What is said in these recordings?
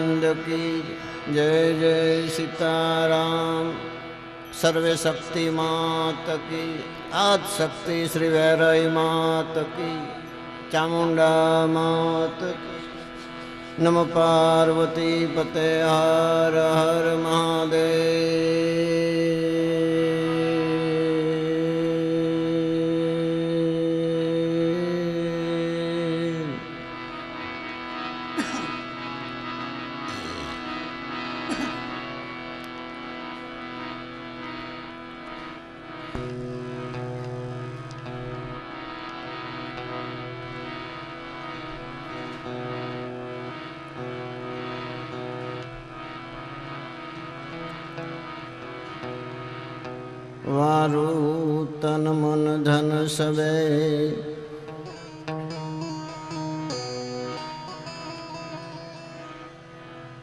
सच्चिदानंद की जय जय सीताराम। सर्वे शक्ति मात की, आद शक्ति श्री वैराई मात की, चामुंडा मात की। नमो पार्वती पते हर हर महादेव। वारु तन मन धन सबे,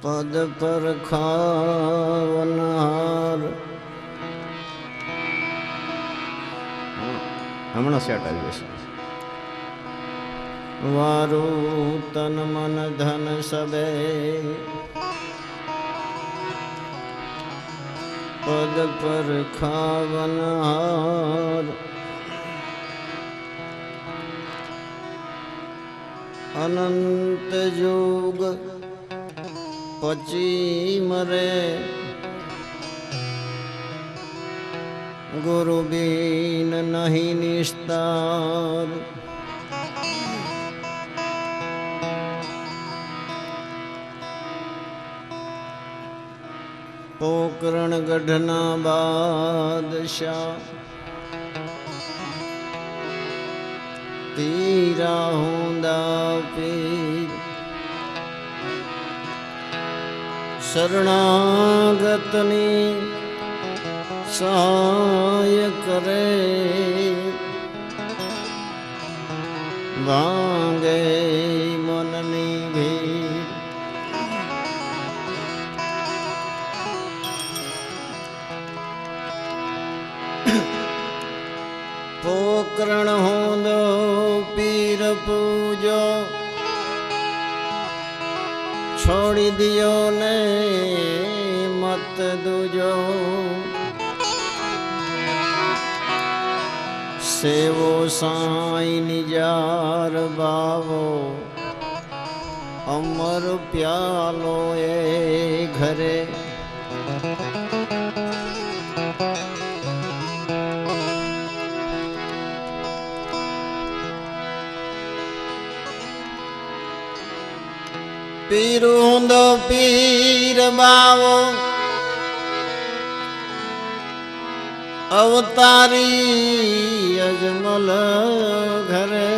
पद पर खावनहार। हमणा सेट आई जैसे। वारु तन मन धन सबे, पद पर खावनहार। अनंत युग पची मरे, गुरु बीन नहीं निस्तार। पोकरण गढ़ना बादशाह, पीरा होंदा पीर। शरणागतनी सहाय करे, भांगे मननी भीड़। पोकरण होंदो पीर पूजो, छोड़ी दियो ने मत दूजो। सेवो साई निजार बावो, अमर प्यालो ए घरे। पीर होंदो पीर बावो, अवतारी अजमल घरे।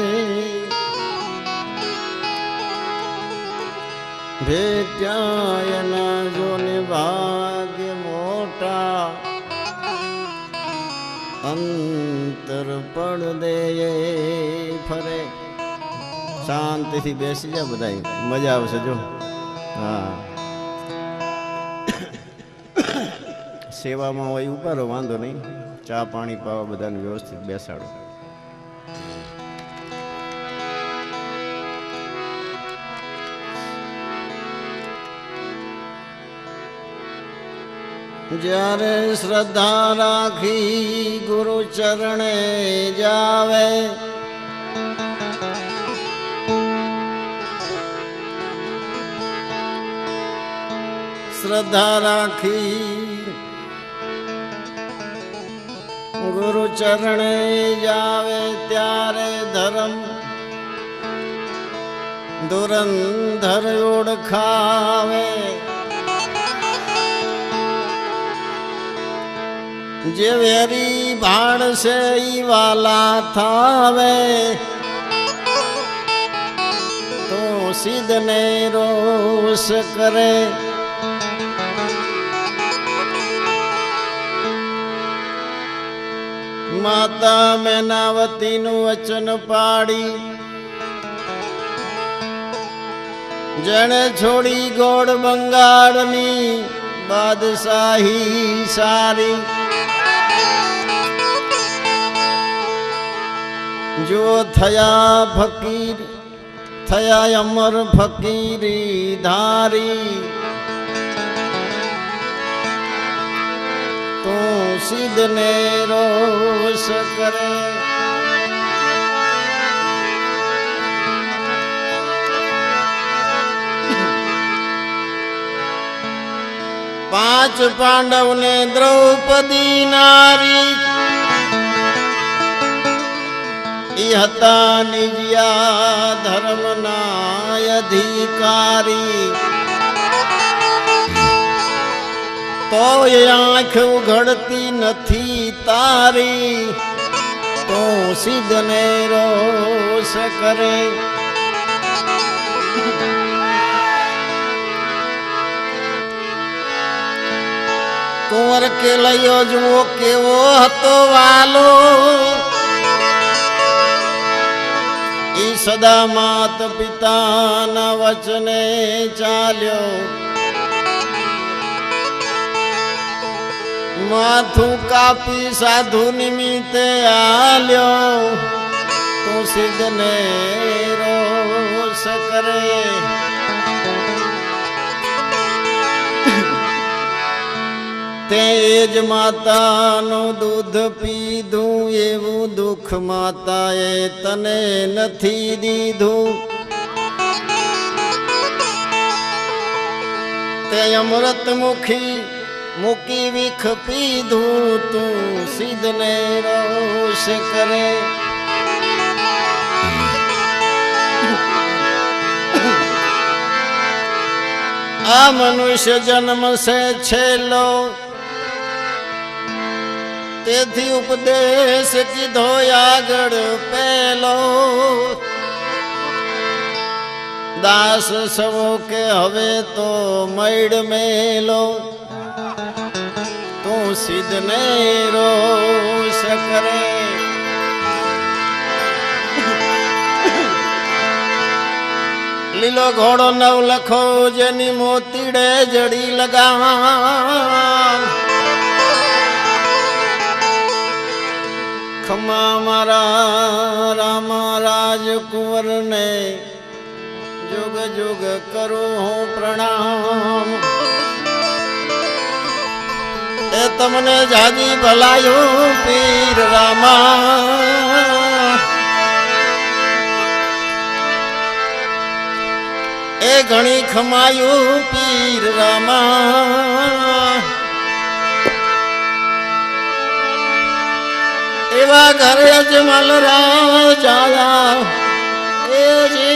भेट्यायना जोने भाग्य मोटा, अंतर पड़ दे फरे। शांति थी बेसी जा बधाई, मजा आवशे जो। हाँ सेवा में होय उभारो, वांधो नहीं। चा पाणी पावा बधाने व्यवस्थित बेसाडो। जारे श्रद्धा राखी गुरु चरणे जावे, श्रद्धा राखी गुरु चरणे जावे। त्यारे धर्म धुरंधर ओळखावे, जे वेरी भाण से ई वाला थावे। तो सिद्ध ने रोष करे, माता मैनावती नु वचन पाड़ी। जने छोड़ी गोड़ बंगाड़नी बादशाही सारी। जो थया फकीर થયા અમર ફકીરી ધારી તું સિદ્ધને રોષ કરે પાંચ પાંડવને દ્રૌપદી નારી ઈ હતા નિજ્યા ધર્મના અધિકારી તો એ આંખ ઉઘડતી નથી તારી તો સિદ્ધને રોષ કરે કુંવર કે લયો જુઓ કેવો હતો વાલો ઈ સદા માત પિતાના વચને ચાલ્યો માથું કાપી સાધુ નિમિત્તે આલ્યો તું સિદ્ધને રોષ કરે તે જ માતાનું દૂધ પીધું એવું દુઃખ માતાએ તને નથી દીધું તે અમૃત મુખી મૂકી વિખ પીધું તું સિદ્ધને રોષ કરે આ મનુષ્ય જન્મ સે છેલ્લો તેથી ઉપદેશ કીધો આગળ પહેલો દાસ સવો કે હવે તો મૈડ મેલો તું સિદ્ધને રોષ કરે લીલો ઘોડો નવલખો જેની મોતીડે જડી લગા ખમા મારા રામા રાજકુંવર ને जुग जुग करो प्रणाम ए तमने जाजी भलायो पीर रामा ए घणी खमायो पीर रामा एवा घर अजमल राजा ए जी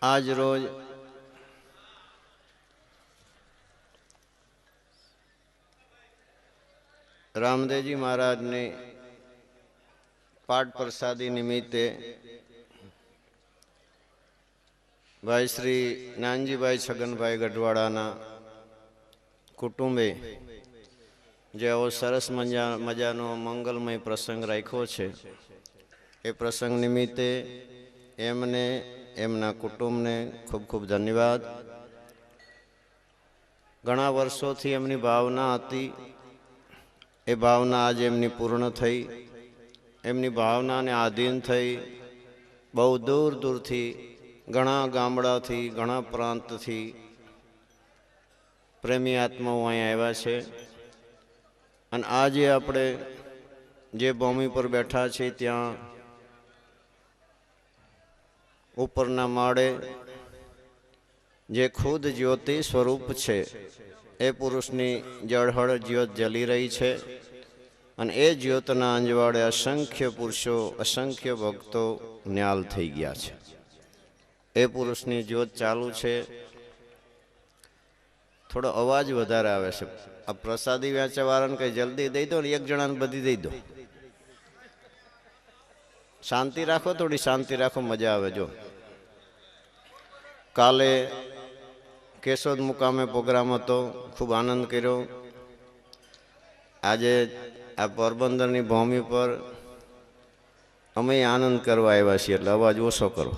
આજ રોજ રામદેવજી મહારાજની પાઠ પ્રસાદી નિમિત્તે ભાઈ શ્રી નાનજીભાઈ છગનભાઈ ગઢવાડાના કુટુંબે જે આવો સરસ મજાનો મંગલમય પ્રસંગ રાખ્યો છે, એ પ્રસંગ નિમિત્તે એમને એમના કુટુંબને ખૂબ ખૂબ ધન્યવાદ. ઘણા વર્ષોથી એમની ભાવના હતી, એ ભાવના આજે એમની પૂર્ણ થઈ. એમની ભાવનાને આધીન થઈ બહુ દૂર દૂરથી, ઘણા ગામડાથી, ઘણા પ્રાંતથી પ્રેમી આત્માઓ અહીંયા આવ્યા છે. અને આજે આપણે જે ભૂમિ પર બેઠા છીએ ત્યાં ઉપરના માળે જે ખુદ જ્યોતિ સ્વરૂપ છે, એ પુરુષની જળહળ જ્યોત જલી રહી છે. અને એ જ્યોતના અંજવાળે અસંખ્ય પુરુષો, અસંખ્ય ભક્તો ન્યાલ થઈ ગયા છે. એ પુરુષની જ્યોત ચાલુ છે. થોડો અવાજ વધારે આવે છે. આ પ્રસાદી વેચવાળાને કંઈ જલ્દી દઈ દો ને, એક જણાને બધી દઈ દો. શાંતિ રાખો, થોડી શાંતિ રાખો, મજા આવે. જો કાલે કેશોદ મુકામે પ્રોગ્રામ હતો, ખૂબ આનંદ કર્યો. આજે આ પોરબંદરની ભૂમિ પર અમે આનંદ કરવા આવ્યા છીએ, એટલે અવાજ ઓછો કરો.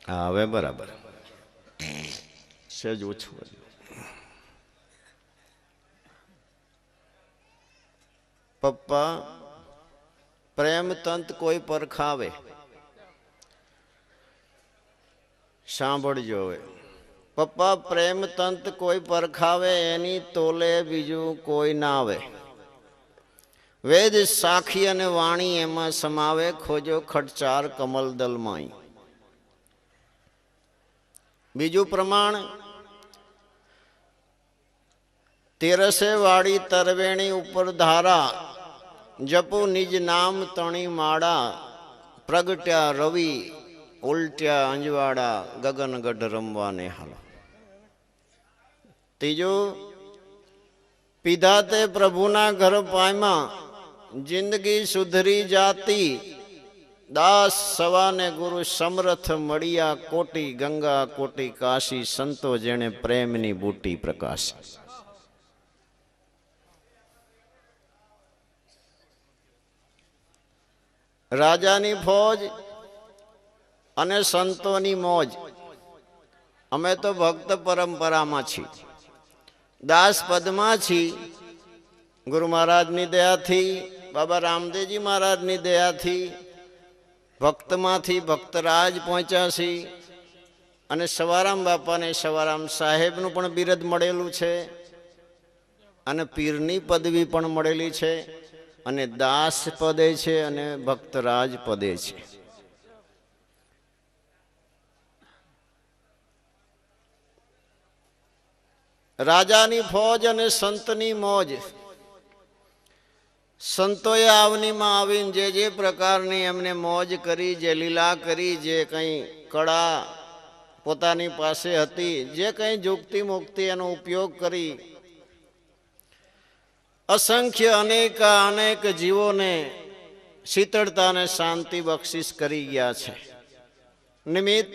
હા, હવે બરાબર, સહેજ ઓછું. પપ્પા પ્રેમ તંત કોઈ પરખાવે, સાંભળજો હવે. પપ્પા પ્રેમ તંત કોઈ પરખાવે, એની તોલે બીજું કોઈ ના આવે. વેદ સાખી અને વાણી એમાં સમાવે, ખોજો ખટચાર કમલ દલમાઈ. બીજું પ્રમાણ, તેરસે વાળી તરવેણી ઉપર ધારા, જપુ નિજ નામ તણી માળા. પ્રગટ્યા રવિ ઉલટ્યા અંજવાડા, ગગન ગઢ રમવાને હાલો. ત્રીજું, પીધા તે પ્રભુના ઘર પાયમાં, જિંદગી સુધરી જાતી. દાસ સવાને ગુરુ સમરથ મળ્યા, કોટી ગંગા કોટી કાશી. સંતો જેણે પ્રેમની બુટી પ્રકાશી. રાજાની ફોજ અને સંતોની મોજ. અમે તો ભક્ત પરંપરામાં છીએ, દાસ પદમાં છીએ. ગુરુ મહારાજની દયાથી, બાબા રામદેવજી મહારાજની દયાથી ભક્તમાંથી ભક્તરાજ પહોંચ્યા છીએ. અને સવારામ બાપાને સવારામ સાહેબનું પણ બિરદ મળેલું છે, અને પીરની પદવી પણ મળેલી છે, અને દાસ પદે છે, અને ભક્તરાજ પદે છે. રાજાની ફોજ અને સંતની મોજ. સંતોએ આવનીમાં આવીને જે પ્રકારની એમને મોજ કરી, જે લીલા કરી, જે કંઈ કળા પોતાની પાસે હતી, જે કંઈ યુક્તિ મુક્તિ એનો ઉપયોગ કરી, અસંખ્ય અનેક જીવોને શીતળતા અને શાંતિ બક્ષિસ કરી ગયા છે. નિમિત્ત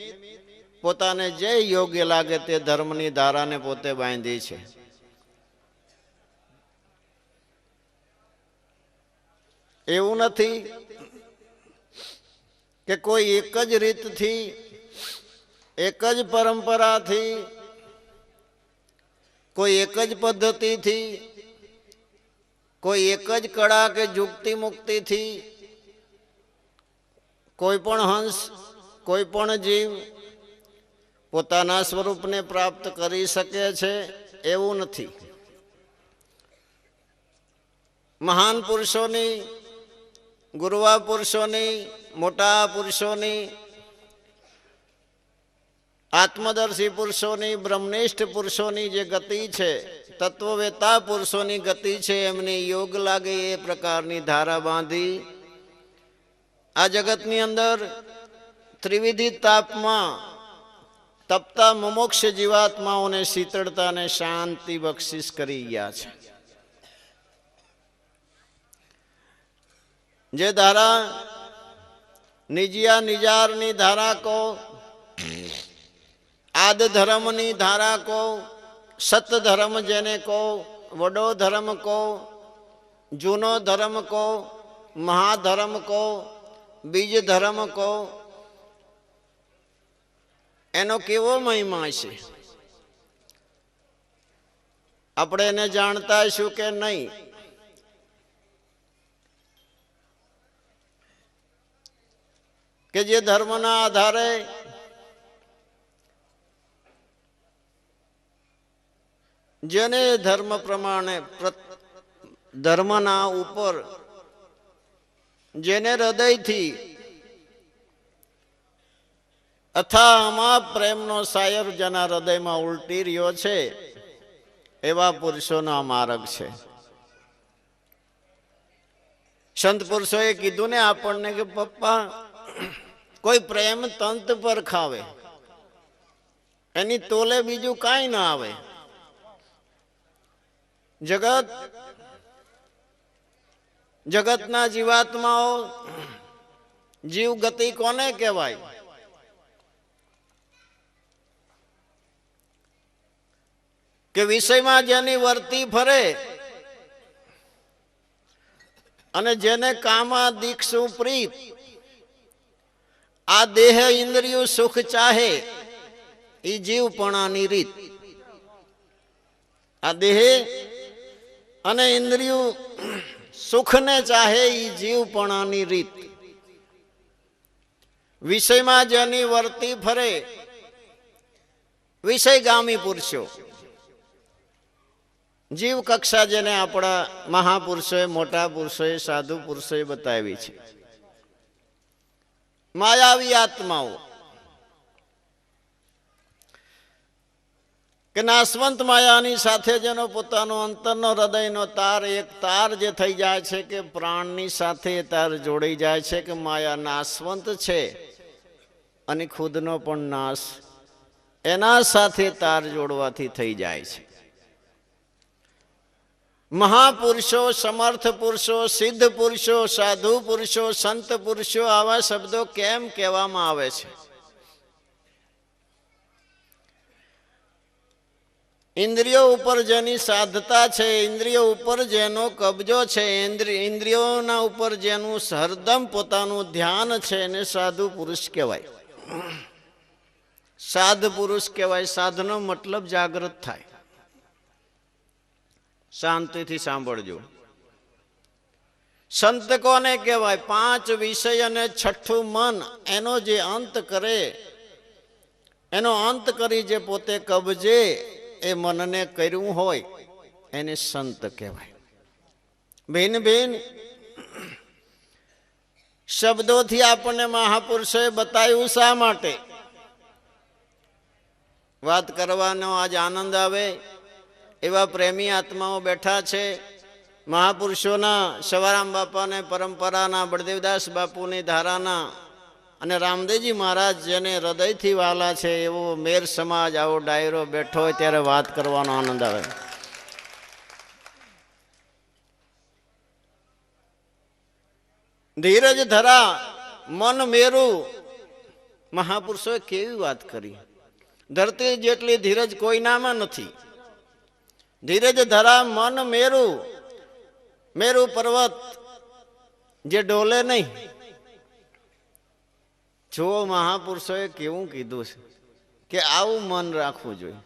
પોતાને જે યોગ્ય લાગે તે ધર્મની ધારાને પોતે બાંધી છે. એવું નથી કે કોઈ એક જ રીતથી, એક જ પરંપરાથી, કોઈ એક જ પદ્ધતિથી, કોઈ એક જ કળા કે યુક્તિ મુક્તિથી કોઈ પણ હંસ, કોઈ પણ જીવ પોતાના સ્વરૂપને પ્રાપ્ત કરી શકે છે, એવું નથી. મહાન પુરુષોની, ગુરુવા પુરુષોની, મોટા પુરુષોની, આત્મદર્શી પુરુષોની, બ્રહ્મનિષ્ઠ પુરુષોની જે ગતિ છે, તત્વવેતા પુરુષોની ગતિ છે, એમને યોગ લાગે એ પ્રકારની ધારા બાંધી આ જગતની અંદર ત્રિવિધિ તાપમાં તપતા મુમોક્ષ જીવાત્માઓને શીતળતા અને શાંતિ બક્ષિસ કરી ગયા છે. જે ધારા નિજિયા નિજારની ધારા કો, આદ ધર્મની ધારા કો, સત ધર્મ જેને કો, વડો ધર્મ કો, જૂનો ધર્મ કો, મહાધર્મ કો, બીજ ધર્મ કો, એનો કેવો મહિમા છે આપણે એને જાણતા શું કે નહીં? કે જે ધર્મના આધારે જેને ધર્મ પ્રમાણે ધર્મના ઉપર જેને હૃદયથી અથામાં પ્રેમનો સાયર જેના હૃદયમાં ઉલટી રહ્યો છે એવા પુરુષોનો આ માર્ગ છે. સંત પુરુષોએ કીધું ને આપણને કે પપ્પા કોઈ પ્રેમ તંત પર ખાવે એની તોલે બીજું કાંઈ ના આવે. જગતના જીવાત્માઓ જીવ ગતિ કોને કહેવાય? કે વિષયમાં જેની વર્તી ફરે અને જેને કામા દીક્ષું પ્રીત, આ દેહ ઇન્દ્રિયું સુખ ચાહે એ જીવપણાની રીત. આ દેહ અને ઇન્દ્રિયું સુખને ચાહે એ જીવપણાની રીત. વિષયમાં જેની વર્તી ફરે વિષયગામી પુરુષો, જીવ કક્ષા જેને આપણા મહાપુરુષોએ મોટા પુરુષોએ સાધુ પુરુષોએ બતાવી છે. માયાવી આત્માઓ કે નાશવંત માયાની સાથે જેનો પોતાનો અંતરનો હૃદયનો તાર એક તાર જે થઈ જાય છે કે પ્રાણની સાથે તાર જોડાઈ જાય છે કે માયા નાશવંત છે અને ખુદનો પણ નાશ એના સાથે તાર જોડવાથી થઈ જાય છે. મહાપુરુષો, સમર્થ પુરુષો, સિદ્ધ પુરુષો, સાધુ પુરુષો, સંત પુરુષો આવા શબ્દો કેમ કહેવામાં આવે છે? ઇન્દ્રિયો ઉપર જેની સાધતા છે, ઇન્દ્રિયો ઉપર જેનો કબજો છે, ઇન્દ્રિયોના ઉપર જેનું હરદમ પોતાનું ધ્યાન છે એને સાધુ પુરુષ કહેવાય. સાધ પુરુષ કહેવાય. સાધનો મતલબ જાગૃત થાય. શાંતિથી સાંભળજો. સંત કોને કહેવાય? 5 વિષય અને 6ઠું મન એનો જે અંત કરે, એનો અંત કરી જે પોતે કબજે એ મનને કર્યું હોય એને સંત કહેવાય. ભિન્ન ભિન્ન શબ્દોથી આપણને મહાપુરુષોએ બતાવ્યું. શા માટે? વાત કરવાનો આજ આનંદ આવે એવા પ્રેમી આત્માઓ બેઠા છે. મહાપુરુષોના સવારામ બાપાને પરંપરાના, બળદેવદાસ બાપુની ધારાના અને રામદેવજી મહારાજ જેને હૃદયથી વાલા છે એવો મેર સમાજ આવો ડાયરો બેઠો હોય ત્યારે વાત કરવાનો આનંદ આવે. ધીરજ ધરા મન મેરું, મહાપુરુષોએ કેવી વાત કરી. ધરતી જેટલી ધીરજ કોઈનામાં નથી. ધીરજ ધરા મન મેરું, મેરુ પર્વત જે ડોલે નહીં. જો મહાપુરુષોએ કેવું કીધું છે કે આવું મન રાખવું જોઈએ.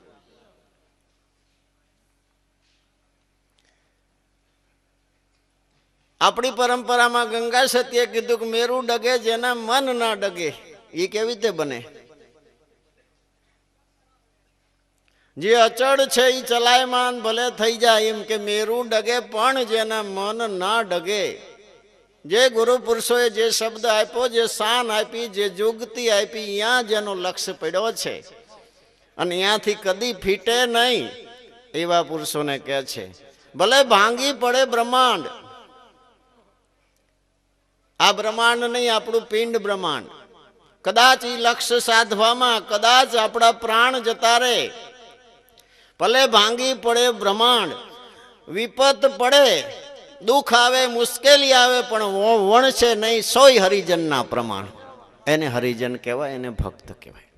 આપણી પરંપરામાં ગંગા સતીએ કીધું કે મેરુ ડગે જેના મન ના ડગે. એ કેવી રીતે બને? જે અચળ છે એ ચલાયમાન ભલે થઈ જાય, એમ કે મેરુ ડગે પણ જેના મન ના ડગે. જે ગુરુ પુરુષોએ જે શબ્દ આપ્યો, જે શાન આપી, જે જુગતિ આપી, અહીંયા જેનો લક્ષ્ય પડ્યો છે અને અહીંયાથી કદી ફીટે નહીં એવા પુરુષોને કહે છે. ભલે ભાંગી પડે બ્રહ્માંડ, આ બ્રહ્માંડ નહીં, આપણું પિંડ બ્રહ્માંડ. કદાચ એ લક્ષ્ય સાધવામાં કદાચ આપણા પ્રાણ જતા રહે, ભલે ભાંગી પડે બ્રહ્માંડ, વિપત પડે, દુઃખ આવે, મુશ્કેલી આવે, પણ વણશે નહીં સોય હરિજનના પ્રમાણ. એને હરિજન કહેવાય, એને ભક્ત કહેવાય.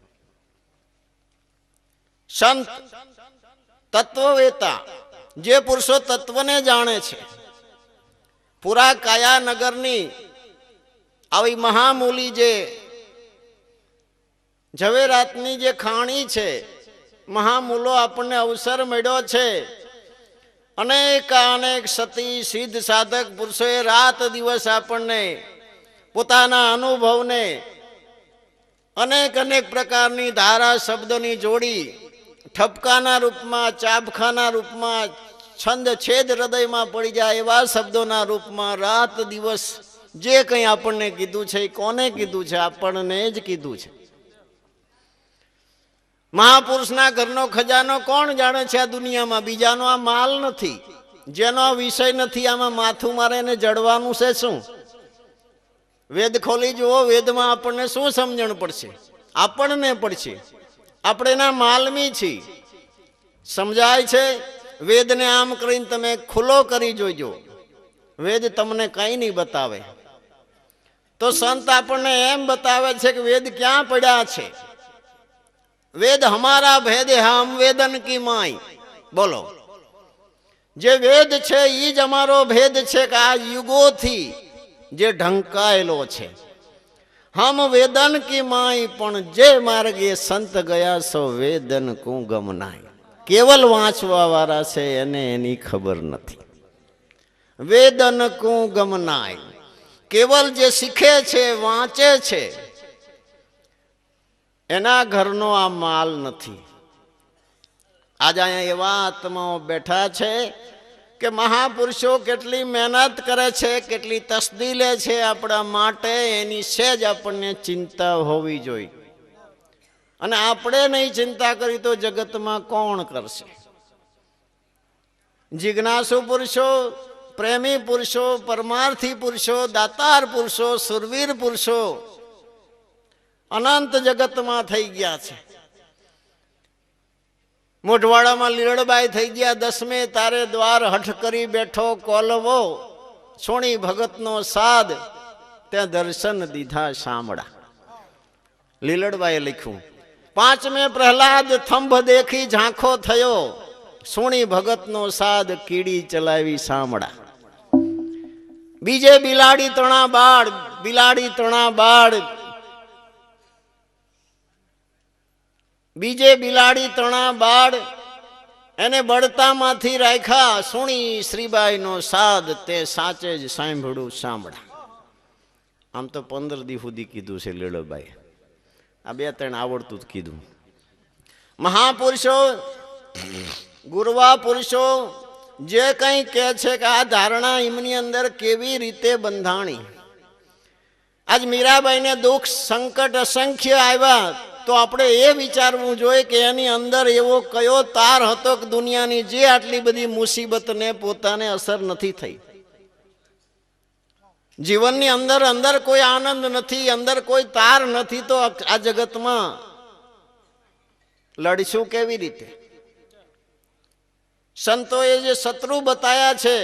સંત તત્વવેતા, જે પુરુષો તત્વને જાણે છે. પૂરા કાયાનગરની આવી મહામૂલી જે ઝવેરાતની જે ખાણી છે, મહામૂલો આપણને અવસર મળ્યો છે. અનેક અનેક સતી સિદ્ધ સાધક પુરુષોએ રાત દિવસ આપણને પોતાના અનુભવને અનેક અનેક પ્રકારની ધારા શબ્દોની જોડી ઠપકાના રૂપમાં, ચાબખાના રૂપમાં, છંદ છેદ હૃદયમાં પડી જાય એવા શબ્દોના રૂપમાં રાત દિવસ જે કંઈ આપણને કીધું છે એ કોને કીધું છે? આપણને જ કીધું છે. મહાપુરુષના ઘરનો ખજાનો કોણ જાણે છે આ દુનિયામાં? બીજાનો આ માલ નથી, જેનો આ વિષય નથી. આમાં માથું મારે ને જડવાનું છે શું? વેદ ખોલી જુઓ, વેદમાં આપણને શું સમજણ પડશે? આપણને પડશે. આપણે એના માલમી છીએ. સમજાય છે? વેદને આમ કરીને તમે ખુલ્લો કરી જોજો, વેદ તમને કંઈ નહીં બતાવે. તો સંત આપણને એમ બતાવે છે કે વેદ ક્યાં પડ્યા છે. વેદ હમારા ભેદ હમ વેદન કી માય. બોલો, જે વેદ છે એ જ અમારો ભેદ છે કે આ યુગોથી જે ઢંકાયેલો છે. હમ વેદન કી માય, પણ જે માર્ગે સંત ગયા સો વેદન કું ગમ નાય. કેવલ વાંચવા વાળા છે એને એની ખબર નથી. વેદન કું ગમ નાય, કેવલ જે શીખે છે, વાંચે છે, એના ઘરનો આ માલ નથી. આજે અહીંયા એવા આત્માઓ બેઠા છે કે મહાપુરુષો કેટલી મહેનત કરે છે, કેટલી તસ્દી લે છે આપણા માટે, એની સહેજ આપણને ચિંતા હોવી જોઈએ. અને આપણે નહીં ચિંતા કરી તો જગતમાં કોણ કરશે? જિજ્ઞાસુ પુરુષો, પ્રેમી પુરુષો, પરમાર્થી પુરુષો, દાતાર પુરુષો, સુરવીર પુરુષો અનંત જગતમાં થઈ ગયા છે. મોઢવાડામાં લીલડબાઈ થઈ ગયા. 10મે તારે દ્વાર હઠ કરી બેઠો કોલવો, સોણી ભગતનો સાદ ત્યાં દર્શન દીધા શામળા. લીલડબાઈએ લખ્યું. 5મે પ્રહલાદ થંભ દેખી ઝાંખો થયો, સોણી ભગતનો સાદ કીડી ચલાવી શામળા. બીજે બિલાડી તણા બાળ, બિલાડી તણા બાળ, બીજે બિલાડી તણા બાળ, એને બળતામાંથી રાખ્યા, સુણી શ્રીબાઈનો સાદ તે સાચે જ સાંભળું સાંભળા. આમ તો 15 દી સુધી કીધું છે લીલોબાઈ, આ 2-3 આવડતું જ કીધું. મહાપુરુષો, ગુરવા પુરુષો જે કંઈ કહે છે કે આ ધારણા એમની અંદર કેવી રીતે બંધાણી. આજ મીરાબાઈને દુઃખ સંકટ અસંખ્ય આવ્યા તો આપણે એ વિચારવું જોઈએ કે એની અંદર એવો કયો તાર હતો કે દુનિયાની જે આટલી બધી મુસીબતને પોતાને અસર નથી થઈ. જીવનની અંદર અંદર કોઈ આનંદ નથી, અંદર કોઈ તાર નથી, તો આ જગતમાં લડશું કેવી રીતે? સંતોએ જે શત્રુ બતાયા છે,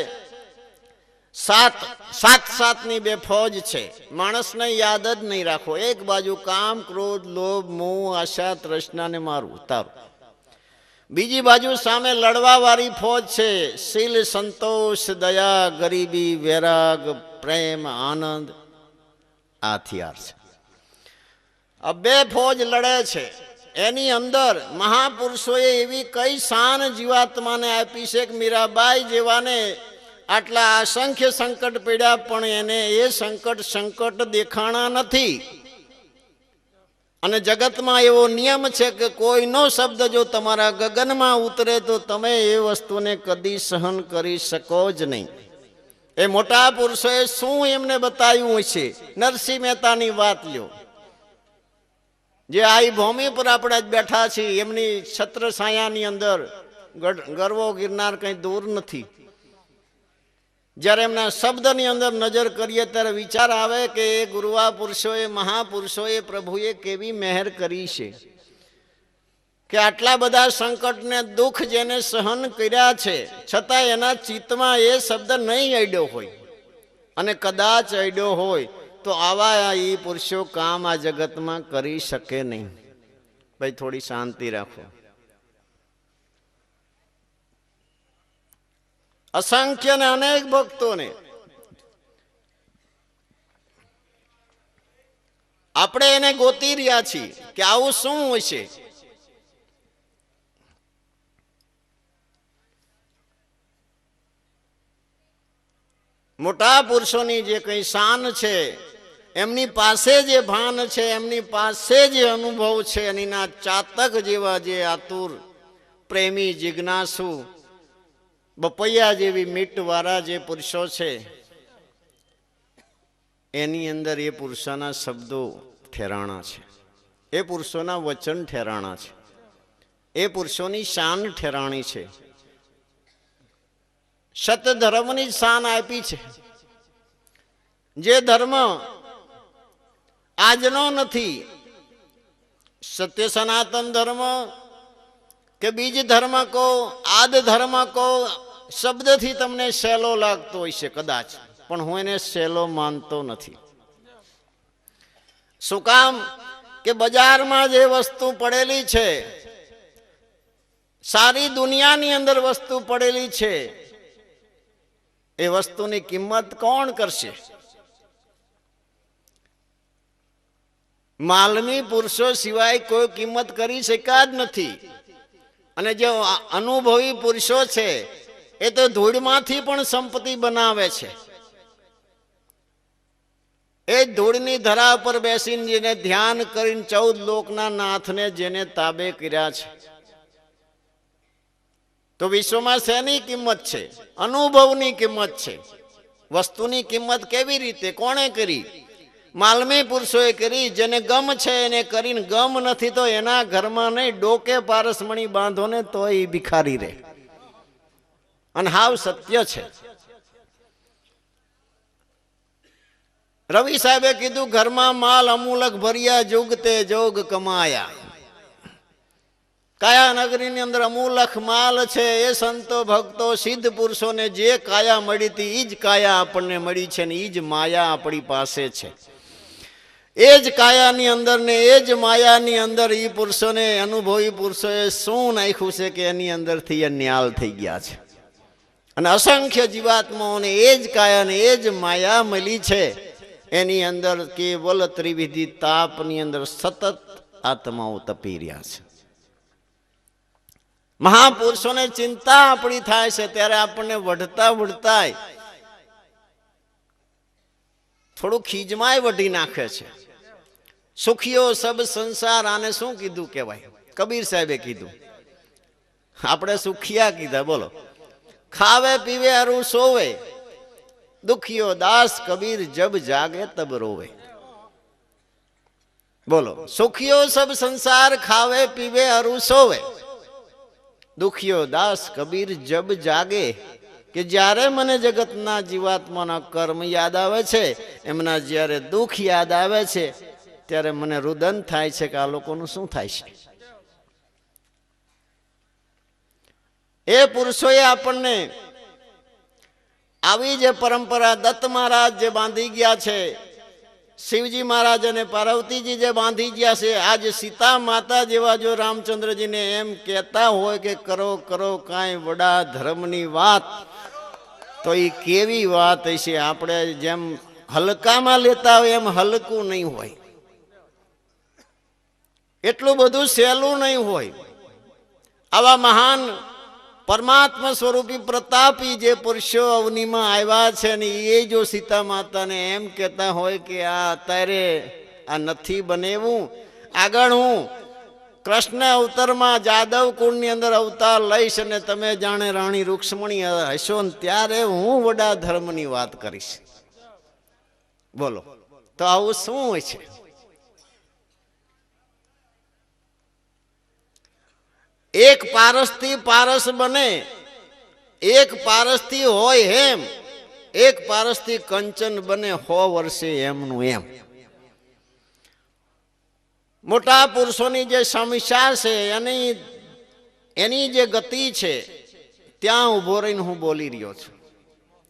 સાતની 2 ફોજ છે. માણસને યાદ જ નહીં રાખો. એક બાજુ કામ, ક્રોધ, લોભ, મોહ, આશા, તૃષ્ણાને મારું તારું. બીજી બાજુ સામે લડવા વાળી ફોજ છે. શીલ, સંતોષ, દયા, ગરીબી, વૈરાગ, પ્રેમ, આનંદ. આ હથિયાર છે. આ 2 ફોજ લડે છે. એની અંદર મહાપુરુષોએ એવી કઈ શાન જીવાત્માને આપી છે કે મીરાબાઈ જેવાને આટલા અસંખ્ય સંકટ પડ્યા પણ એને એ સંકટ દેખાણા નથી. અને જગતમાં એવો નિયમ છે કે કોઈનો શબ્દ જો તમારા ગગનમાં ઉતરે તો તમે એ વસ્તુને કદી સહન કરી શકો જ નહીં. એ મોટા પુરુષોએ શું એમને બતાવ્યું છે? નરસિંહ મહેતાની વાત લ્યો, જે આ ભૂમિ પર આપણે જ બેઠા છીએ, એમની છત્ર છાયાની અંદર ગરવો ગિરનાર કંઈ દૂર નથી. જ્યારે એમના શબ્દની અંદર નજર કરીએ ત્યારે વિચાર આવે કે એ ગુરુવા પુરુષોએ, મહાપુરુષોએ, પ્રભુએ કેવી મહેર કરી છે કે આટલા બધા સંકટને દુઃખ જેને સહન કર્યા છે છતાં એના ચિત્તમાં એ શબ્દ નહીં અડ્યો હોય, અને કદાચ અડ્યો હોય તો આવા એ પુરુષો કામ આ જગતમાં કરી શકે નહીં. ભાઈ થોડી શાંતિ રાખો. અસંખ્ય ને અનેક ભક્તોને આપણે એને ગોતી રહ્યા છીએ કે આવું શું હશે. મોટા પુરુષોની જે કઈ શાન છે, એમની પાસે જે ભાન છે, એમની પાસે જે અનુભવ છે, એનીના ચાતક જેવા જે આતુર, પ્રેમી, જિજ્ઞાસુ, બપૈયા જેવી મીટવાળા જે પુરુષો છે, એની અંદર એ પુરુષોના શબ્દો ઠેરાણા છે, એ પુરુષોના વચન ઠેરાણા છે, એ પુરુષોની શાન ઠેરાણી છે. સત ધર્મની શાન આપી છે. જે ધર્મ આજનો નથી, સત્ય સનાતન ધર્મ કે બીજ ધર્મ કહો, આદ ધર્મ કહો, શબ્દથી તમને સહેલો લાગતો હોય છે કદાચ, પણ હું એને સહેલો માનતો નથી. શું કામ? કે બજારમાં જે વસ્તુ પડેલી છે, સારી દુનિયાની અંદર વસ્તુ પડેલી છે, એ વસ્તુની કિંમત કોણ કરશે? માલમી પુરુષો સિવાય કોઈ કિંમત કરી શક્યા જ નથી. અને જે અનુભવી પુરુષો છે એ તો ધૂળમાંથી પણ સંપત્તિ બનાવે છે. એ ધૂળની ધરા પર બેસીને જેને ધ્યાન કરીને 14 લોકના નાથને જેને તાબે કર્યા છે, તો વિશ્વમાં શેની કિંમત છે? અનુભવની કિંમત છે. વસ્તુની કિંમત કેવી રીતે, કોણે કરી? માલમી પુરુષોએ કરી. જેને ગમ છે એને કરીને, ગમ નથી તો એના ઘરમાં નહીં, ડોકે પારસમણી બાંધો ને તો એ ભિખારી રહે. અને હાવ સત્ય છે. રવિ સાહેબે કીધું, ઘરમાં માલ અમૂલક ભર્યા, જોગતે જોગ કમાયા. કાયા નગરીની અંદર અમૂલક માલ છે. એ સંતો, ભક્તો, સિદ્ધ પુરુષોને જે કાયા મળી હતી એ જ કાયા આપણને મળી છે, ને એ જ માયા આપણી પાસે છે. એ જ કાયાની અંદર ને એ જ માયાની અંદર એ પુરુષોને, અનુભવી પુરુષોએ શું નાખ્યું છે કે એની અંદરથી એ ન્યાલ થઈ ગયા છે. અને અસંખ્ય જીવાત્માઓને એ જ કાયા ને એ જ માયા મળી છે. એની અંદર કેવલ ત્રિવિધિ તાપની અંદર સતત આત્માઓ તપી રહ્યા છે. મહાપુરુષોને ચિંતા આપણી થાય છે ત્યારે આપણને વઢતા વઢતા થોડું ખીજમાય વઢી નાખે છે. સુખીઓ સબ સંસાર, આને શું કીધું કહેવાય? કબીર સાહેબે કીધું. આપણે સુખિયા કીધા. બોલો. ખાવે પીવે અરુ સોવે, દુખિયો દાસ કબીર જબ જાગે તબ રોવે. બોલો. સુખિયો સબ સંસાર, ખાવે પીવે અરુ સોવે, દુખિયો દાસ કબીર જબ જાગે. કે જ્યારે મને જગતના જીવાત્માના કર્મ યાદ આવે છે, એમના જ્યારે દુઃખ યાદ આવે છે, ત્યારે મને રુદન થાય છે કે આ લોકોનું શું થાય છે. એ પુરુષોએ આપણને આવી જે પરંપરા, દત્ત મહારાજ જે બાંધી ગયા છે, શિવજી મહારાજ અને પાર્વતીજી જે બાંધી ગયા છે, આજ સીતા માતા જેવા જો રામચંદ્રજીને એમ કહેતા હોય કે કરો કરો કાંઈ વડા ધર્મની વાત, તો એ કેવી વાત હશે? આપણે જેમ હલકામાં લેતા હોય એમ હલકું નહીં હોય, એટલું બધું સહેલું નહીં હોય. આવા મહાન પરમાત્મા સ્વરૂપી પ્રતાપી જે પુરુષો અવનીમાં આવ્યા છે, ને એ જો સીતા માતાને એમ કહેતા હોય કે આ અત્યારે આ નથી બનેવું, આગળ હું કૃષ્ણ અવતારમાં જાદવ કુળની અંદર અવતાર લઈશ અને તમે જાણે રાણી રૂક્ષ્મણી હશો ને ત્યારે હું વડા ધર્મની વાત કરીશ. બોલો. તો આવું શું હોય છે? એક પારસથી પારસ બને, એક પારસથી હોય હેમ, એક પારસથી કંચન બને 100 વર્ષે એમનું એમ. મોટા પુરુષોની જે સમીક્ષા છે એની જે ગતિ છે ત્યાં ઉભો રહીને હું બોલી રહ્યો છું.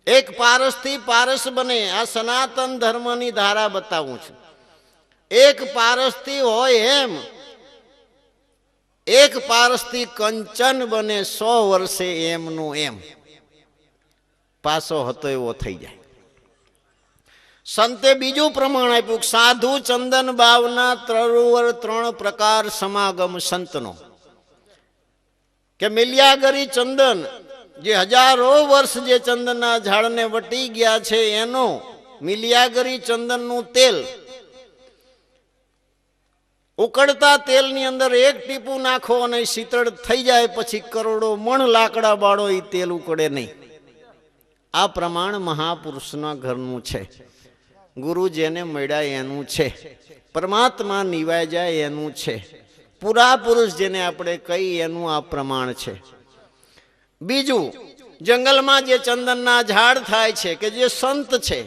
એક પારસથી પારસ બને, આ સનાતન ધર્મની ધારા બતાવું છું. એક પારસથી હોય એમ, એક પારસથી કંચન બને 100 વર્ષે એમનું એમ. પાસો હતો એવો થઈ જાય. સંતે બીજું પ્રમાણ આપ્યું, સાધુ ચંદન બાવના ત્રરુવર 3 પ્રકાર સમાગમ સંતનો. કે મિલ્યાગરી ચંદન, જે હજારો વર્ષ જે ચંદનના ઝાડને વટી ગયા છે એનો મિલ્યાગરી ચંદનનું તેલ, ઉકળતા તેલની અંદર એક ટીપું નાખો અને શીતળ થઈ જાય, પછી કરોડો મણ લાકડા બાળો એ તેલ ઉકળે નહીં. આ પ્રમાણ મહાપુરુષના ઘરનું છે. ગુરુ જેને મળ્યા એનું છે. પરમાત્મા નિવાય જાય એનું છે. પૂરા પુરુષ જેને આપણે કહી એનું આ પ્રમાણ છે. બીજું, જંગલમાં જે ચંદનના ઝાડ થાય છે, કે જે સંત છે,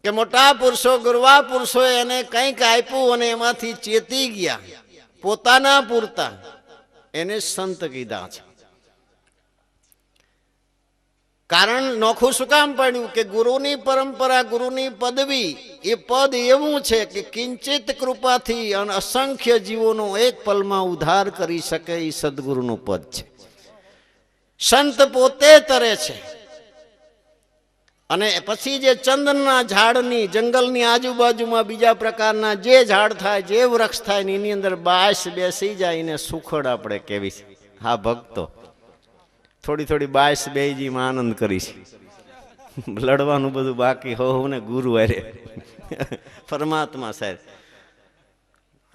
કે મોટા પુરુષો ગુરવા પુરુષો એને કંઈક આપ્યું અને એમાંથી ચેતી ગયા, પોતાના પૂરતા, એને સંત કીધા છે. કારણ નોખું શું કામ પડ્યું? કે ગુરુની પરંપરા, ગુરુની પદવી, એ પદ એવું છે કે કિંચિત કૃપાથી અસંખ્ય જીવોનો એક પલમાં ઉદ્ધાર કરી શકે એ સદગુરુનું પદ છે. સંત પોતે તરે છે. અને પછી જે ચંદનના ઝાડની, જંગલની આજુબાજુમાં બીજા પ્રકારના જે ઝાડ થાય, જે વૃક્ષ થાય, એની અંદર બાસ બેસી જાય એને સુખડ આપણે કહેવી છે. હા ભક્તો, થોડી થોડી બાસ બેજીમાં આનંદ કરીશ. લડવાનું બધું બાકી હો ને ગુરુ અરે પરમાત્મા સાહેબ.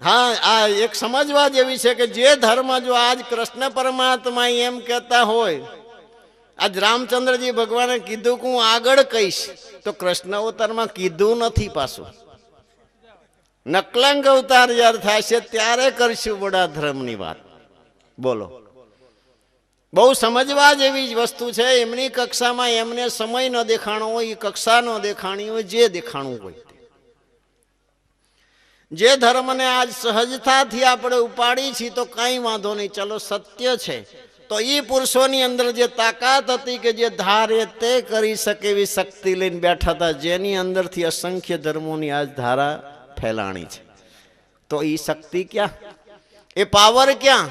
હા, આ એક સમજવા જેવી છે કે જે ધર્મ જો આજ કૃષ્ણ પરમાત્મા એમ કહેતા હોય, આજ રામચંદ્રજી ભગવાને કીધું કે હું આગળ કહીશ, તો કૃષ્ણ અવતારમાં કીધું નથી. પાછું નકલંગ અવતાર જયારે થાય છે ત્યારે કરશું વડા ધર્મની વાત. બોલો, બહુ સમજવા જેવી જ વસ્તુ છે. એમની કક્ષામાં એમને સમય ન દેખાણો હોય, કક્ષા ન દેખાણી હોય, જે દેખાણું હોય. જે ધર્મને આજ સહજતાથી આપણે ઉપાડી છીએ તો કઈ વાંધો નહીં, ચલો સત્ય છે. તો એ પુરુષોની અંદર જે તાકાત હતી, કે જે ધારે તે કરી શકે એવી શક્તિ લઈને બેઠા હતા, જેની અંદરથી અસંખ્ય ધર્મોની આજ ધારા ફેલાણી છે. તો એ શક્તિ ક્યાં? એ પાવર ક્યાં?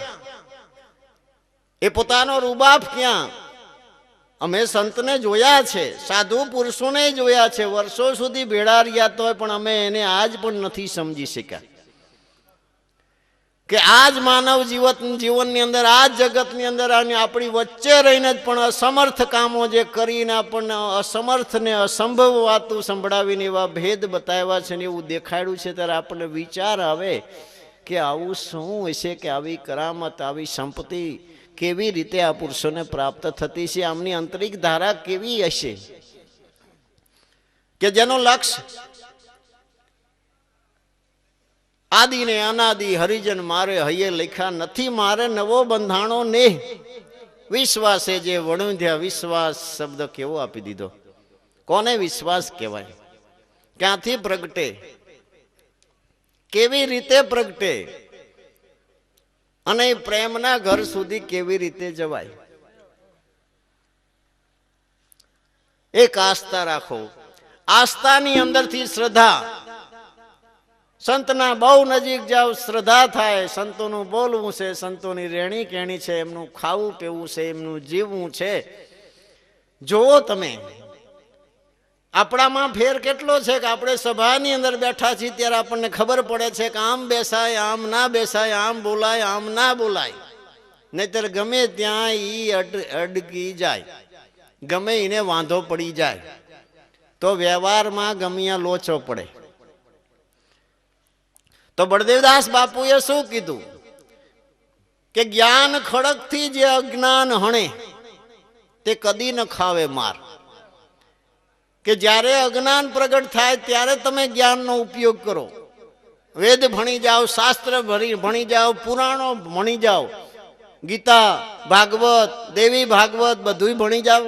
એ પોતાનો રૂબાબ ક્યાં? અમે સંતને જોયા છે, સાધુ પુરુષોને જોયા છે, વર્ષો સુધી ભેળા રહ્યા તો પણ અમે એને આજ પણ નથી સમજી શક્યા કે આજ માનવ જીવનની અંદર, આજ જગતની અંદર આપણી વચ્ચે રહીને જ પણ અસમર્થ કામો જે કરીને આપણને અસમર્થને અસંભવ વાતો સંભળાવીને એવા ભેદ બતાવ્યા છે ને એવું દેખાડ્યું છે, ત્યારે આપણને વિચાર આવે કે આવું શું હશે, કે આવી કરામત, આવી સંપત્તિ કેવી રીતે આ પુરુષોને પ્રાપ્ત થતી છે? આમની આંતરિક ધારા કેવી હશે કે જેનો લક્ષ્ય આદિ ને અનાદિ હરિજન મારે હૈયે લખ્યા નથી, મારે નવો બંધાણો ને વિશ્વાસે જે વણુંધ્યા. વિશ્વાસ શબ્દ કેવો આપી દીધો? કોને વિશ્વાસ કહેવાય? ક્યાંથી પ્રગટે? કેવી રીતે પ્રગટે? અને પ્રેમના ઘર સુધી કેવી રીતે જવાય? એક આસ્થા રાખો. આસ્થાની અંદરથી શ્રદ્ધા. સંતના બહુ નજીક જાઓ, શ્રદ્ધા થાય. સંતોનું બોલવું છે, સંતોની રહેણી કહેણી છે, એમનું ખાવું પીવું છે, એમનું જીવવું છે. જોવો તમે, આપણામાં ફેર કેટલો છે કે આપણે સભાની અંદર બેઠા છીએ ત્યારે આપણને ખબર પડે છે કે આમ બેસાય, આમ ના બેસાય, આમ બોલાય, આમ ના બોલાય. નહીતર ગમે ત્યાં ઈ અડકી જાય, ગમે એને વાંધો પડી જાય, તો વ્યવહારમાં ગમ્યા લોચો પડે. તો બળદેવદાસ બાપુએ શું કીધું કે જ્ઞાન ખડકથી જે અજ્ઞાન હણે તે કદી ન ખાવે માર. કે જ્યારે અજ્ઞાન પ્રગટ થાય ત્યારે તમે જ્ઞાનનો ઉપયોગ કરો. વેદ ભણી જાઓ, શાસ્ત્ર ભણી જાઓ, પુરાણો ભણી જાઓ, ગીતા ભાગવત દેવી ભાગવત બધું ભણી જાવ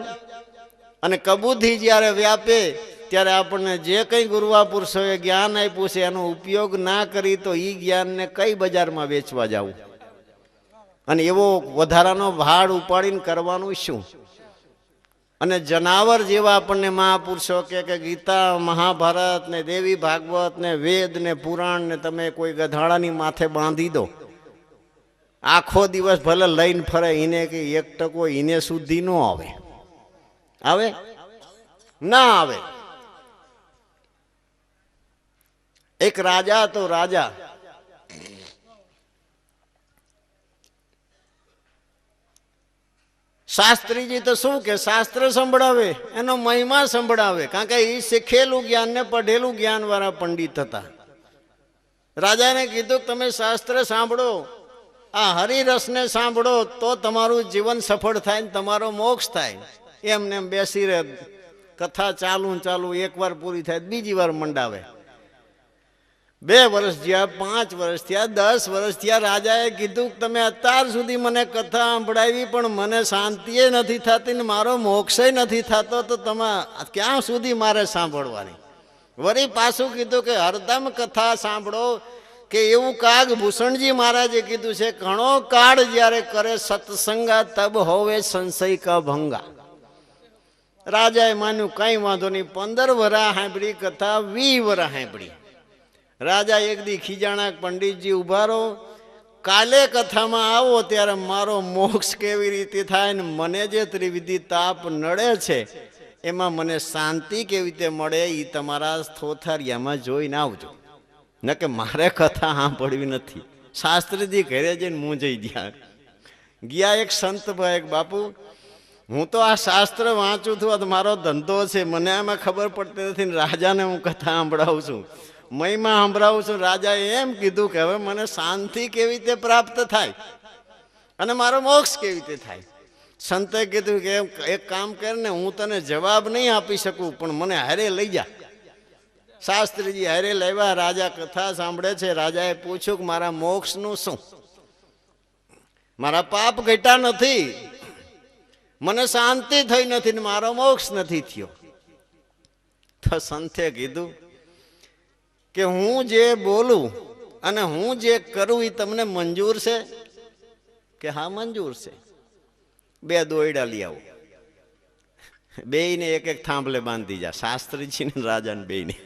અને કબૂથી જ્યારે વ્યાપે ત્યારે આપણને જે કંઈ ગુરુવા પુરુષોએ જ્ઞાન આપ્યું છે એનો ઉપયોગ ના કરી તો એ જ્ઞાનને કઈ બજારમાં વેચવા જવું અને એવો વધારાનો ભાડ ઉપાડીને કરવાનું શું? અને જનાવર જેવા આપણને મહાપુરુષો કે ગીતા મહાભારત ને દેવી ભાગવત ને વેદ ને પુરાણ ને તમે કોઈ ગધાડાની માથે બાંધી દો, આખો દિવસ ભલે લઈને ફરે, એને કે 1% એને સુધી ન આવે, આવે ના આવે. એક રાજા તો રાજા શાસ્ત્રીજી તો શું કે શાસ્ત્ર સંભળાવે, એનો મહિમા સંભળાવે, કારણ કે એ શીખેલું જ્ઞાન ને પઢેલું જ્ઞાન વાળા પંડિત હતા. રાજાને કીધું તમે શાસ્ત્ર સાંભળો, આ હરિરસને સાંભળો તો તમારું જીવન સફળ થાય ને તમારો મોક્ષ થાય. એમને એમ બેસી રહે, કથા ચાલુ ચાલુ, એક વાર પૂરી થાય બીજી વાર મંડાવે. 2 વર્ષ થયા, 5 વર્ષ થયા, 10 વર્ષ થયા. રાજાએ કીધું તમે અત્યાર સુધી મને કથા સાંભળાવી પણ મને શાંતિએ નથી થતી ને મારો મોક્ષય નથી થતો, તો તમે ક્યાં સુધી મારે સાંભળવાની? વળી પાછું કીધું કે હરદમ કથા સાંભળો, કે એવું કાગ ભૂષણજી મહારાજે કીધું છે, ઘણો કાળ જ્યારે કરે સત્સંગા તબ હોવે સંશય કા ભંગા. રાજાએ માન્યું કઈ વાંધો નહીં. 15 વરા સાંભળી કથા, 20 વરા સાંભળી. રાજા એક દી ખીજાણા, પંડિતજી ઉભા રહો, કાલે કથામાં આવો ત્યારે મારો મોક્ષ કેવી રીતે થાય ને મને જે ત્રિવિધિ તાપ નડે છે એમાં મને શાંતિ કેવી રીતે મળે એ તમારા થોથારિયામાં જોઈને આવજો, ન કે મારે કથા સાંભળવી નથી. શાસ્ત્રીજી ઘરે જઈને મૂંઝાઈ ગયા. એક સંત ભાઈ, બાપુ હું તો આ શાસ્ત્ર વાંચું છું, મારો ધંધો છે, મને આમાં ખબર પડતી નથી ને રાજાને હું કથા સાંભળાવું છું, મહિમા સંભળાવું છું. રાજાએ એમ કીધું કે હવે મને શાંતિ કેવી રીતે પ્રાપ્ત થાય અને મારો મોક્ષ કેવી રીતે થાય? સંતે કીધું કે એક કામ કર ને, હું તને જવાબ નહીં આપી શકું પણ મને હારે લઈ જા. શાસ્ત્રીજી હારે લેવા. રાજા કથા સાંભળે છે. રાજાએ પૂછ્યું કે મારા મોક્ષનું શું? મારા પાપ ઘટ્યા નથી, મને શાંતિ થઈ નથી ને મારો મોક્ષ નથી થયો. તો સંતે કીધું કે હું જે બોલું અને હું જે કરું એ તમને મંજૂર છે? કે હા મંજૂર છે. 2 દોયડા લઈ આવો, બેયને એક એક થાંભલે બાંધી જા, શાસ્ત્રીજી ને રાજાને બેયને.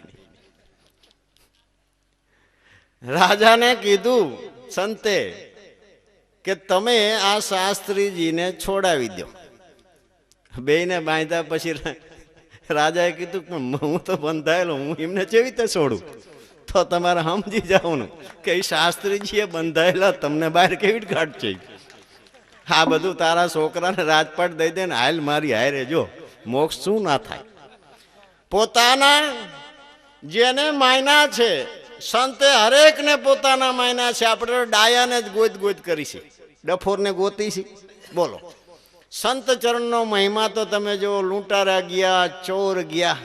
રાજાને કીધું સંતે કે તમે આ શાસ્ત્રીજીને છોડાવી દો. બેયને બાંધ્યા. પછી રાજાએ કીધું પણ હું તો બંધાયેલો, હું એમને કેવી રીતે છોડું? તો તમારે સમજી જવાનું કે એ શાસ્ત્રીજીએ બંધાયેલા તમને બહાર કેવી કાઢશે. આ બધું તારા છોકરાને રાજપાટ દઈ દે ને હાલ મારી હારે જો, મોક્ષ શું ના થાય? પોતાના જેને માયના છે, સંતે હરેકને પોતાના માયના છે. આપણે ડાયાને જ ગોત ગોત કરી છે, ડફોરને ગોતી છે. બોલો, સંત ચરણનો મહિમા તો તમે જો, લૂંટારા ગયા, ચોર ગયા,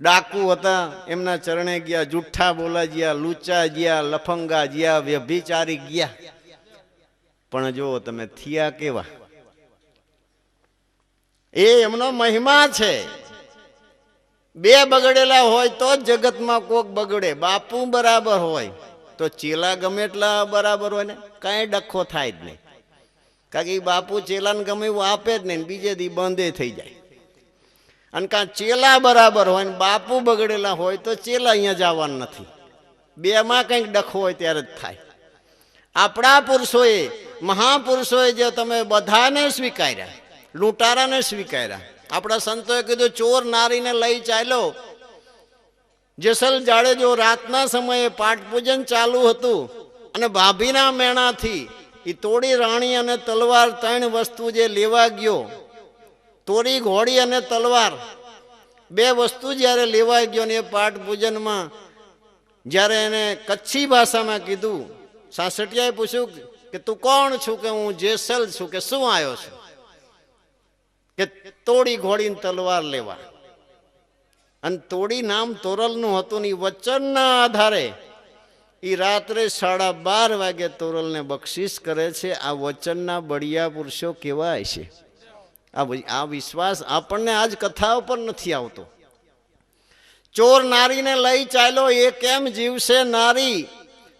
ડાકુ હતા એમના ચરણે ગયા, જુઠ્ઠા બોલા ગયા, લુચ્ચા ગયા, લફંગા ગયા, વ્યભિચારી ગયા, પણ જો તમે થયા કેવા? એ એમનો મહિમા છે. 2 બગડેલા હોય તો જ જગતમાં કોક બગડે. બાપુ બરાબર હોય તો ચેલા ગમે એટલા બરાબર હોય ને કાંઈ ડખો થાય જ નહીં, કારણ કે એ બાપુ ચેલાને ગમે એવું આપે જ નહીં, બીજે દી બંધે થઈ જાય. અને કાં ચેલા બરાબર હોય ને બાપુ બગડેલા હોય તો ચેલા અહીંયા જવાનું નથી. 2માં કંઈક ડખો હોય ત્યારે જ થાય. આપણા પુરુષોએ, મહાપુરુષોએ જે તમે બધાને સ્વીકાર્યા, લૂંટારાને સ્વીકાર્યા. આપણા સંતોએ કીધું ચોર નારીને લઈ ચાલ્યો. જેસલ જાડેજો રાતના સમયે પાઠ પૂજન ચાલુ હતું અને ભાભીના મેણાથી એ તોડી રાણી અને તલવાર 3 વસ્તુ જે લેવા ગયો, તોડી ઘોડી અને તલવાર 2 વસ્તુ જ્યારે લેવા ગયો ને એ પાઠ પૂજનમાં જ્યારે એને કચ્છી ભાષામાં કીધું, સાસઠિયાએ પૂછ્યું કે તું કોણ છું? કે હું જેસલ છું. કે શું આવ્યો છું? કે તોડી ઘોડીને તલવાર લેવા. અને તોડી નામ તોરલનું હતું ને વચનના આધારે એ રાત્રે 12:30 વાગે તોરલને બક્ષિસ કરે છે. આ વચનના બળિયા પુરુષો કેવા હશે? આ વિશ્વાસ આપણને આજ કથાઓ પર નથી આવતો. ચોર નારીને લઈ ચાલ્યો, એ કેમ જીવશે નારી?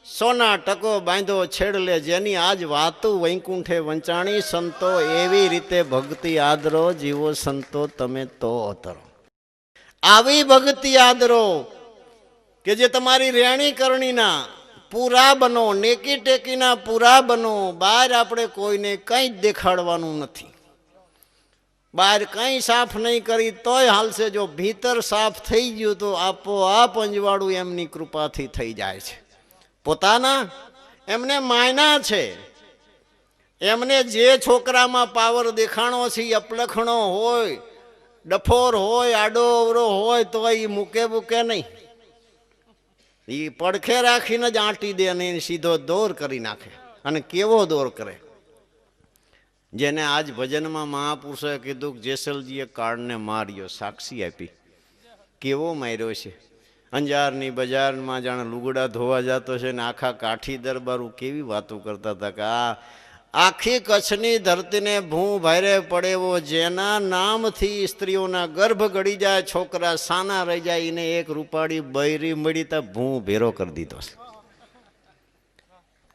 સોના ટકો બાંધો છેડલે, જેની આજ વાતું વૈકુંઠે વંચાણી. સંતો એવી રીતે ભક્તિ આદરો, જીવો સંતો તમે તો અતરો. આવી ભક્તિ આદરો કે જે તમારી રેણી કરણીના પૂરા બનો, નેકી ટેકીના પૂરા બનો. બહાર આપણે કોઈને કંઈ જ દેખાડવાનું નથી. બહાર કંઈ સાફ નહીં કરી તોય હાલશે. જો ભીતર સાફ થઈ ગયું તો આપોઆપ અંજવાળું એમની કૃપાથી થઈ જાય છે. પોતાના એમને માયના છે. એમને જે છોકરામાં પાવર દેખાણો છે, અપલખણો હોય, ડફોર હોય, આડો અવરો હોય, તો એ મૂકે નહીં. એ પડખે રાખીને જ આંટી દે અને સીધો દોર કરી નાખે. અને કેવો દોર કરે! જેને આજ ભજનમાં મહાપુરુષોએ કીધું કે જેસલજીએ કાળને માર્યો, સાક્ષી આપી. કેવો માર્યો છે! અંજારની બજારમાં જાણે લુગડા ધોવા જતો છે ને આખા કાઠી દરબારું કેવી વાતો કરતા હતા કે આ આખી કચ્છની ધરતીને ભૂ ભારે પડેવો, જેના નામથી સ્ત્રીઓના ગર્ભ ગળી જાય, છોકરા સાના રહી જાય, એને એક રૂપાળી બૈરી મળી તા ભૂ ભેરો કરી દીધો છે.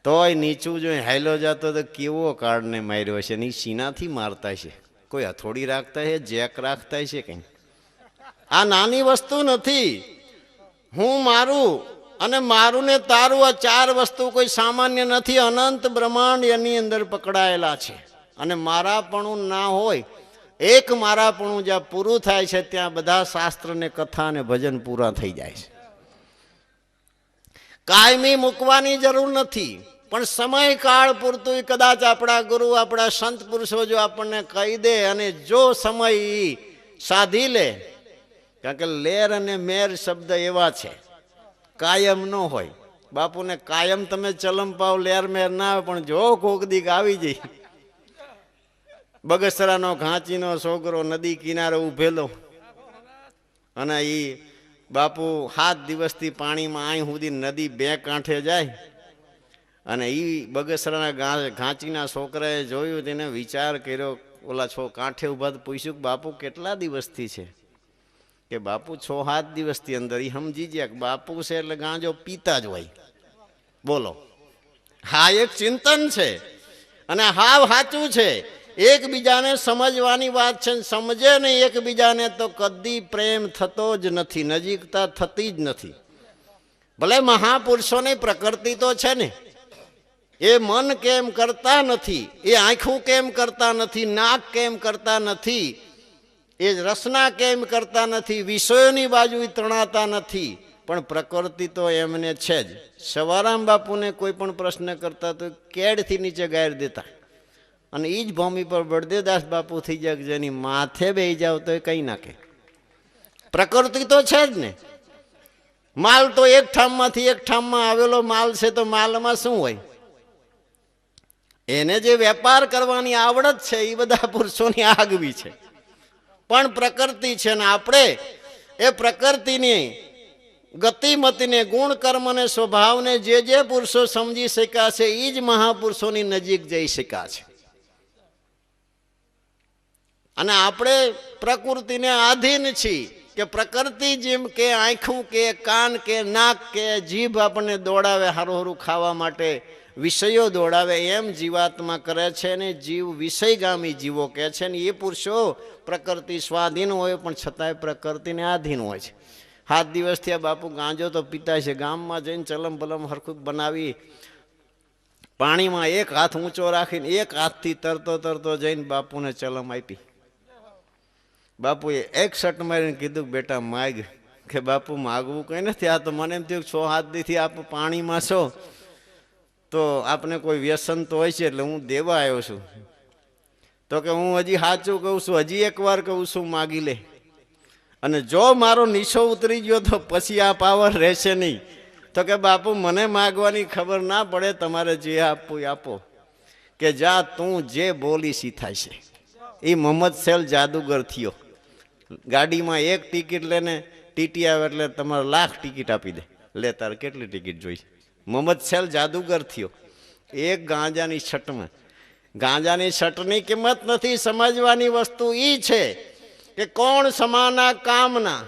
તોય નીચું જો હાયલો જતો તો કેવો કાળને માર્યો છે. ને સીનાથી મારતા છે, કોઈ હથોડી રાખતા છે, જેક રાખતા છે કંઈ. આ નાની વસ્તુ નથી. હું મારું અને મારું ને તારું, આ 4 વસ્તુ કોઈ સામાન્ય નથી. અનંત બ્રહ્માંડ એની અંદર પકડાયેલા છે. અને મારાપણું ના હોય, એક મારાપણું જ્યાં પૂરું થાય છે ત્યાં બધા શાસ્ત્ર ને કથા ને ભજન પૂરા થઈ જાય છે. કાયમી મૂકવાની જરૂર નથી, પણ સમય કાળ પૂરતું કદાચ આપણા ગુરુ, આપણા સંત પુરુષો જો આપણને કહી દે અને જો સમય સાધી લે. કારણ કે લેર અને મેર શબ્દ એવા છે, કાયમ ન હોય. બાપુને કાયમ તમે ચલમ પાવ, લેર મેર ના આવે. પણ જો કોક દીક આવી જઈ, બગસરાનો ઘાંચીનો છોકરો નદી કિનારે ઉભેલો અને એ બાપુ 7 દિવસથી પાણીમાં અહીં સુધી નદી 2 કાંઠે જાય. અને એ બગસરાના ઘાંચીના છોકરાએ જોયું, તેને વિચાર કર્યો. ઓલા કાંઠે ઉભા તો પૂછ્યું, બાપુ કેટલા દિવસથી છે? કે બાપુ 6-7 દિવસથી. અંદર એ સમજી ગયા કે બાપુ છે એટલે ગાંજો પીતા જ હોય. બોલો, હા એક ચિંતન છે અને હાવ સાચું છે. એકબીજાને સમજવાની વાત છે. સમજે નહીં એકબીજાને તો કદી પ્રેમ થતો જ નથી, નજીકતા થતી જ નથી. ભલે મહાપુરુષોની પ્રકૃતિ તો છે ને, એ મન કેમ કરતા નથી, એ આંખું કેમ કરતા નથી, નાક કેમ કરતા નથી, એ રસના કેમ કરતા નથી, વિષયોની બાજુ તણાતા નથી. પણ પ્રકૃતિ તો એમને છે જ. સવારામ બાપુને કોઈ પણ પ્રશ્ન કરતા તો કેડથી નીચે ગાયર દેતા. અને એ જ ભૂમિ પર બળદેવદાસ બાપુ થઈ જાય, જેની માથે બેસી જાવ તો એ કઈ નાખે. પ્રકૃતિ તો છે જ ને. માલ તો એક ઠામમાંથી એક ઠામમાં આવેલો માલ છે, તો માલમાં શું હોય? એને જે વેપાર કરવાની આવડત છે એ બધા પુરુષોની આગવી છે. પણ પ્રકૃતિ છે ને આપણે એ પ્રકૃતિની ગતિમતીને, ગુણ કર્મને, સ્વભાવને જે પુરુષો સમજી શક્યા છે એ જ મહાપુરુષોની નજીક જઈ શક્યા છે. અને આપણે પ્રકૃતિને આધીન છીએ કે પ્રકૃતિ જેમ કે આંખું કે કાન કે નાક કે જીભ આપણને દોડાવે હારું હારું ખાવા માટે, વિષયો દોડાવે, એમ જીવાત્મા કરે છે. ને જીવ વિષયગામી જીવો કહે છે. ને એ પુરુષો પ્રકૃતિ સ્વાધીન હોય પણ છતાંય પ્રકૃતિને આધીન હોય છે. 7 દિવસથી આ બાપુ ગાંજો તો પીતા છે. ગામમાં જઈને ચલમ પલમ હરખું બનાવી, પાણીમાં એક હાથ ઊંચો રાખીને એક હાથથી તરતો જઈને બાપુને ચલમ આપી. બાપુએ એક શટ મારીને કીધું, બેટા માગ. કે બાપુ માગવું કંઈ નથી, આ તો મને એમ થયું 6-7 દીથી આપ પાણીમાં છો તો આપને કોઈ વ્યસન તો હોય છે એટલે હું દેવા આવ્યો છું. તો કે હું હજી સાચું કહું છું, હજી એકવાર કહું છું, માગી લે. અને જો મારો નીચો ઉતરી ગયો તો પછી આ પાવર રહેશે નહીં. તો કે બાપુ મને માગવાની ખબર ના પડે, તમારે જે આપવું આપો. કે જા તું જે બોલી સીથાય છે. એ મોહમ્મદ સેલ જાદુગર થયો. ગાડીમાં એક ટિકિટ લઈને ટીટી આવે એટલે તમારે 1,00,000 ટિકિટ આપી દે. લે તારે કેટલી ટિકિટ જોઈ? મોહમ્મદ શેલ જાદુગર થયો એક ગાંજાની છટમાં. ગાંજાની છટની કિંમત નથી, સમજવાની વસ્તુ એ છે કે કોણ સમાના કામના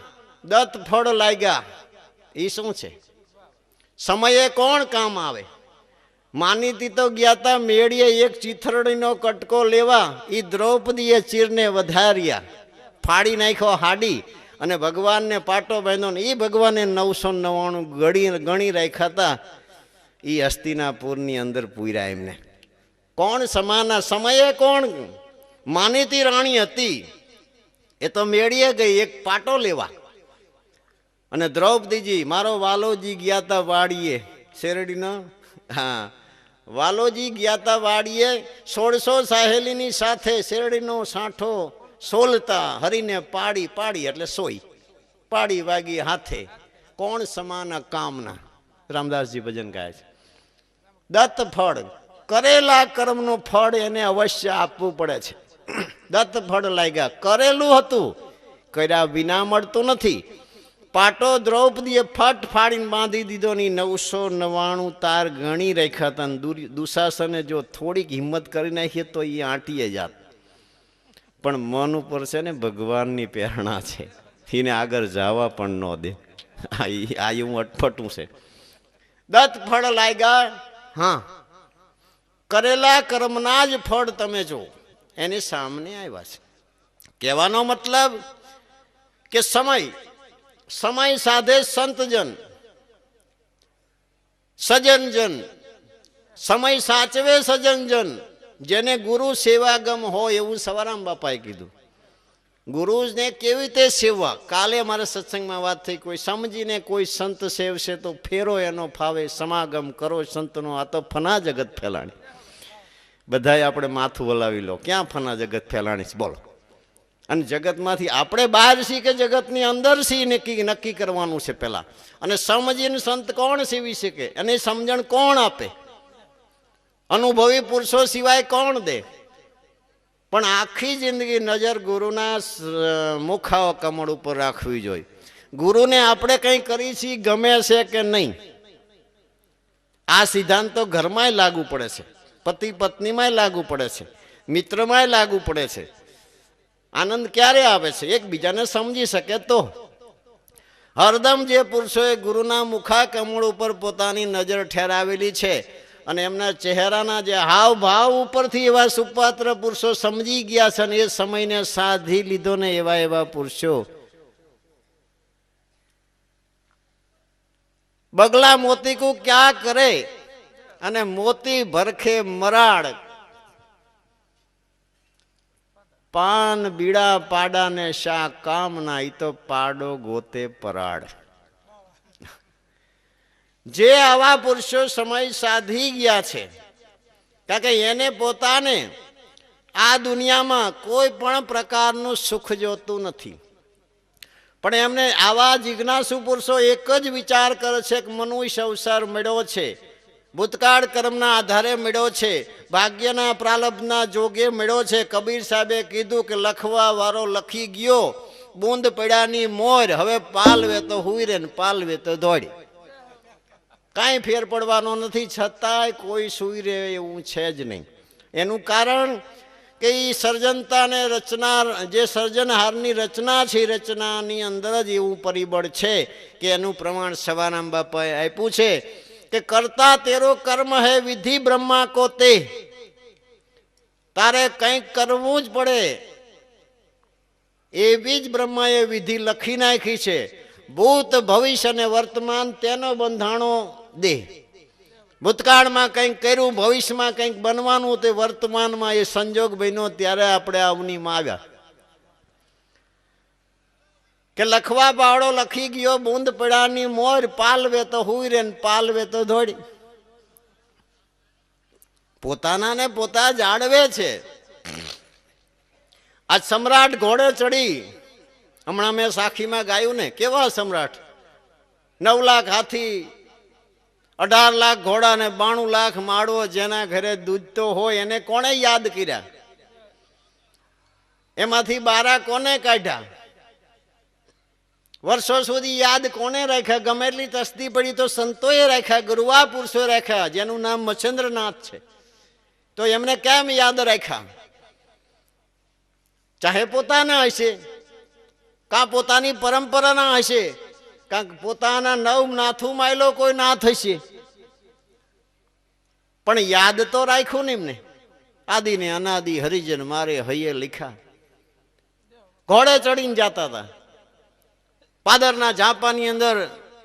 દત્ત ફળ લાગ્યા. એ શું છે? સમયે કોણ કામ આવે? માનીતી તો ગયા તા મેળીએ એક ચીથરડીનો કટકો લેવા, એ દ્રૌપદીએ ચીરને વધાર્યા, ફાડી નાખ્યો હાડી અને ભગવાનને પાટો બાંધ્યો ને એ ભગવાને 999 ગણી રાખ્યા હતા. એ હસ્તિનાપુરની અંદર પૂર્યા એમને. કોણ સમાના સમયે કોણ? માનીતી રાણી હતી, એ તો મેળીએ ગઈ એક પાટો લેવા, અને દ્રૌપદીજી મારો વાલોજી ગયા તા વાડીએ શેરડીનો, હા વાલોજી ગયા તા વાડીએ 1600 સાહેલીની સાથે શેરડીનો સાંઠો સોલતા હરીને પાડી પાડી એટલે સોઈ પાડી વાગી હાથે. કોણ સમાના કામના? રામદાસજી ભજન ગાય છે. દત્ત ફળ, કરેલા કર્મનું ફળ એને અવશ્ય આપવું પડે છે. દત્ત ફળ લાગ્યા, કરેલું હતું, કર્યા વિના મળતું નથી. પાટો દ્રૌપદીએ ફટ ફાડીને બાંધી દીધો ની 999 તાર ગણી રાખ્યા હતા. દુશાસને જો થોડીક હિંમત કરી નાખીએ તો એ આંટીએ જાત, પણ મન ઉપર છે ને ભગવાનની પ્રેરણા છે, એને આગળ જવા પણ ન દે. આ એવું અટપટું છે. દત્ત ફળ લાગ્યા, હા કરેલા કર્મના જ ફળ તમે જો એની સામે આવ્યા છે. કહેવાનો મતલબ કે સમય સાધે સંતજન, સજનજન, સમય સાચવે સજનજન. જેને ગુરુ સેવાગમ હોય એવું સવારામ બાપાએ કીધું. ગુરુને કેવી રીતે સેવવા? કાલે મારા સત્સંગમાં વાત થઈ, કોઈ સમજીને કોઈ સંત સેવશે તો ફેરો એનો ફાવે, સમાગમ કરો સંતનો. આ તો ફના જગત ફેલાણી. બધાએ આપણે માથું હલાવી લો, ક્યાં ફના જગત ફેલાણી બોલો? અને જગતમાંથી આપણે બહાર છીએ કે જગતની અંદર છીએ નક્કી કરવાનું છે પહેલા. અને સમજીને સંત કોણ સેવી શકે? અને સમજણ કોણ આપે? અનુભવી પુરુષો સિવાય કોણ દે? પણ આખી જિંદગી નજર ગુરુના મુખાઓ કમળ ઉપર રાખવી જોઈએ. ગુરુને આપણે કંઈ કરી છીએ ગમે છે કે નહીં, આ સિદ્ધાંત તો ઘરમાંય લાગુ પડે છે, પતિ પત્નીમાંય લાગુ પડે છે, મિત્રમાંય લાગુ પડે છે. આનંદ ક્યારે આવે છે? એકબીજાને સમજી શકે તો. હરદમ જે પુરુષોએ ગુરુના મુખા કમળ ઉપર પોતાની નજર ઠેરાવેલી છે અને એમના ચહેરાના જે હાવ ભાવ ઉપરથી એવા સુપાત્ર પુરુષો સમજી ગયા છે અને એ સમયને સાધી લીધો ને એવા પુરુષો બગલા મોતી કો ક્યાં કરે અને મોતી ભરખે મરાડ, પાન બીડા પાડા ને શા કામ ના, ઈ તો પાડો ગોતે પરાડ. જે આવા પુરુષો સમય સાધી ગયા છે, કારણ કે એને પોતાને આ દુનિયામાં કોઈ પણ પ્રકારનું સુખ જોતું નથી, પણ એમને આવા જિજ્ઞાસુ પુરુષો એક જ વિચાર કરે છે કે મનુષ્ય અવસર મળ્યો છે, ભૂતકાળ કર્મના આધારે મળ્યો છે, ભાગ્યના પ્રારબ્ધના જોગે મળ્યો છે. કબીર સાહેબે કીધું કે લખવા વાળો લખી ગયો, બૂંદ પડ્યાની મોર, હવે પાલવે તો હુઈ રે ને પાલવે તો દોડે. કાંઈ ફેર પડવાનો નથી, છતાંય કોઈ સુઈ રહે એવું છે જ નહીં. એનું કારણ કે એ સર્જનતાને રચનાર જે સર્જનહારની રચના છે, રચનાની અંદર જ એવું પરિબળ છે કે એનું પ્રમાણ સવારામ બાપાએ આપ્યું છે કે કરતા તેરો કર્મ હે વિધિ બ્રહ્મા કો તે. તારે કંઈક કરવું જ પડે, એવી જ બ્રહ્માએ વિધિ લખી નાખી છે. ભૂત ભવિષ્ય અને વર્તમાન તેનો બંધાણો દે. ભૂતકાળમાં કંઈક કર્યું, ભવિષ્યમાં કંઈક બનવાનું, તે વર્તમાનમાં એ સંજોગ બન્યો ત્યારે આપણે અવનીમાં આવ્યા. કે લખવા બાવળો લખી ગયો, બૂંદ પડાની મોર, પાલવે તો હુઈ રે ને પાલવે તો દોડી. પોતાનાને પોતા જાળવે છે. આ સમ્રાટ ઘોડે ચડી, હમણાં મેં સાખીમાં ગાયું ને, કેવા સમ્રાટ, 9 લાખ હાથી, 18 લાખ ઘોડા ને 92 લાખ માળવો, જેના ઘરે દૂધ તો હોય એને કોણે યાદ કર્યા? એમાંથી 12 કોને કાઢ્યા? વર્ષો સુધી યાદ કોને રાખ્યા? ગમે એટલી તસ્તી પડી તો સંતોએ રાખ્યા, ગુરુવા પુરુષોએ રાખ્યા, જેનું નામ મચ્છેન્દ્રનાથ છે. તો એમને કેમ યાદ રાખ્યા? ચાહે પોતાના હશે, કાં પોતાની પરંપરાના હશે, કાં પોતાના નવ નાથું માયલો કોઈ નાથ હશે, પણ યાદ તો રાખ્યું ને એમને. આદિને અનાદિ હરિજન મારે હૈયે લીખા. ઘોડે ચડીને જતા હતા. પાદરના ઝાંપાની અંદર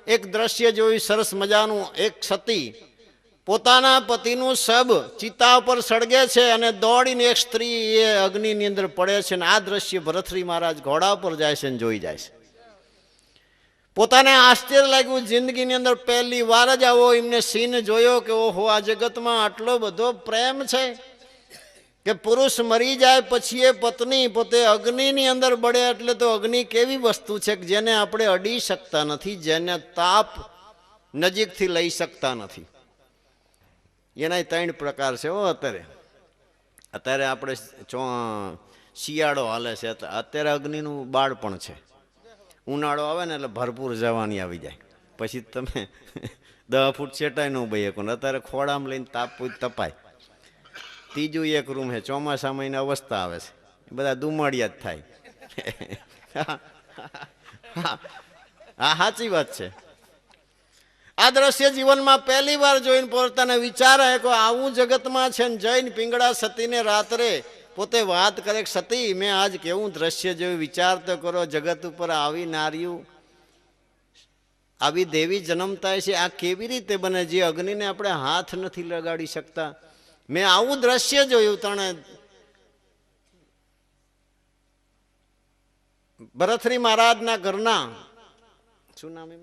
એક દ્રશ્ય જોયું સરસ મજાનું. એક સતી પોતાના પતિનું શબ ચિતા ઉપર સળગે છે અને દોડીને એક સ્ત્રી એ અગ્નિની અંદર પડે છે. અને આ દ્રશ્ય ભરતશ્રી મહારાજ ઘોડા પર જાય છે અને જોઈ જાય છે. પોતાને આશ્ચર્ય લાગ્યું. જિંદગીની અંદર પહેલી વાર જ આવો એમને સીન જોયો કે ઓહો, આ જગતમાં આટલો બધો પ્રેમ છે કે પુરુષ મરી જાય પછી એ પત્ની પોતે અગ્નિની અંદર બળે. એટલે તો અગ્નિ કેવી વસ્તુ છે કે જેને આપણે અડી શકતા નથી, જેને તાપ નજીકથી લઈ શકતા નથી. એના 3 પ્રકાર છે. અત્યારે આપણે શિયાળો હાલે છે, અત્યારે અગ્નિનું બાળપણ છે. ઉનાળો આવે ને એટલે ભરપૂર જવાની આવી જાય. પછી તમે 10 ફૂટ છેટાય ન ઉભી શકો. અત્યારે ખોડામાં લઈને તાપ તપાય. ત્રીજું એક રૂમ છે. ચોમાસામાં એની અવસ્થા આવે છે, બધા દુમાડિયા જ થાય. હા, સાચી વાત છે. આ દ્રશ્ય જીવનમાં પહેલી વાર જોઈને પોતાને વિચાર આવ્યો આવું જગતમાં છે. ને જઈને પિંગળા સતીને રાત્રે પોતે વાત કરે કે સતી, મેં આજ કેવું દ્રશ્ય જોયું, વિચાર તો કરો. જગત ઉપર આવી નાર્યું, આવી દેવી જન્મતા છે. આ કેવી રીતે બને જે અગ્નિને આપણે હાથ નથી લગાડી શકતા? મેં આવું દ્રશ્ય જોયું. તણે ભરતશ્રી મહારાજના ઘરના શું નામ એમ?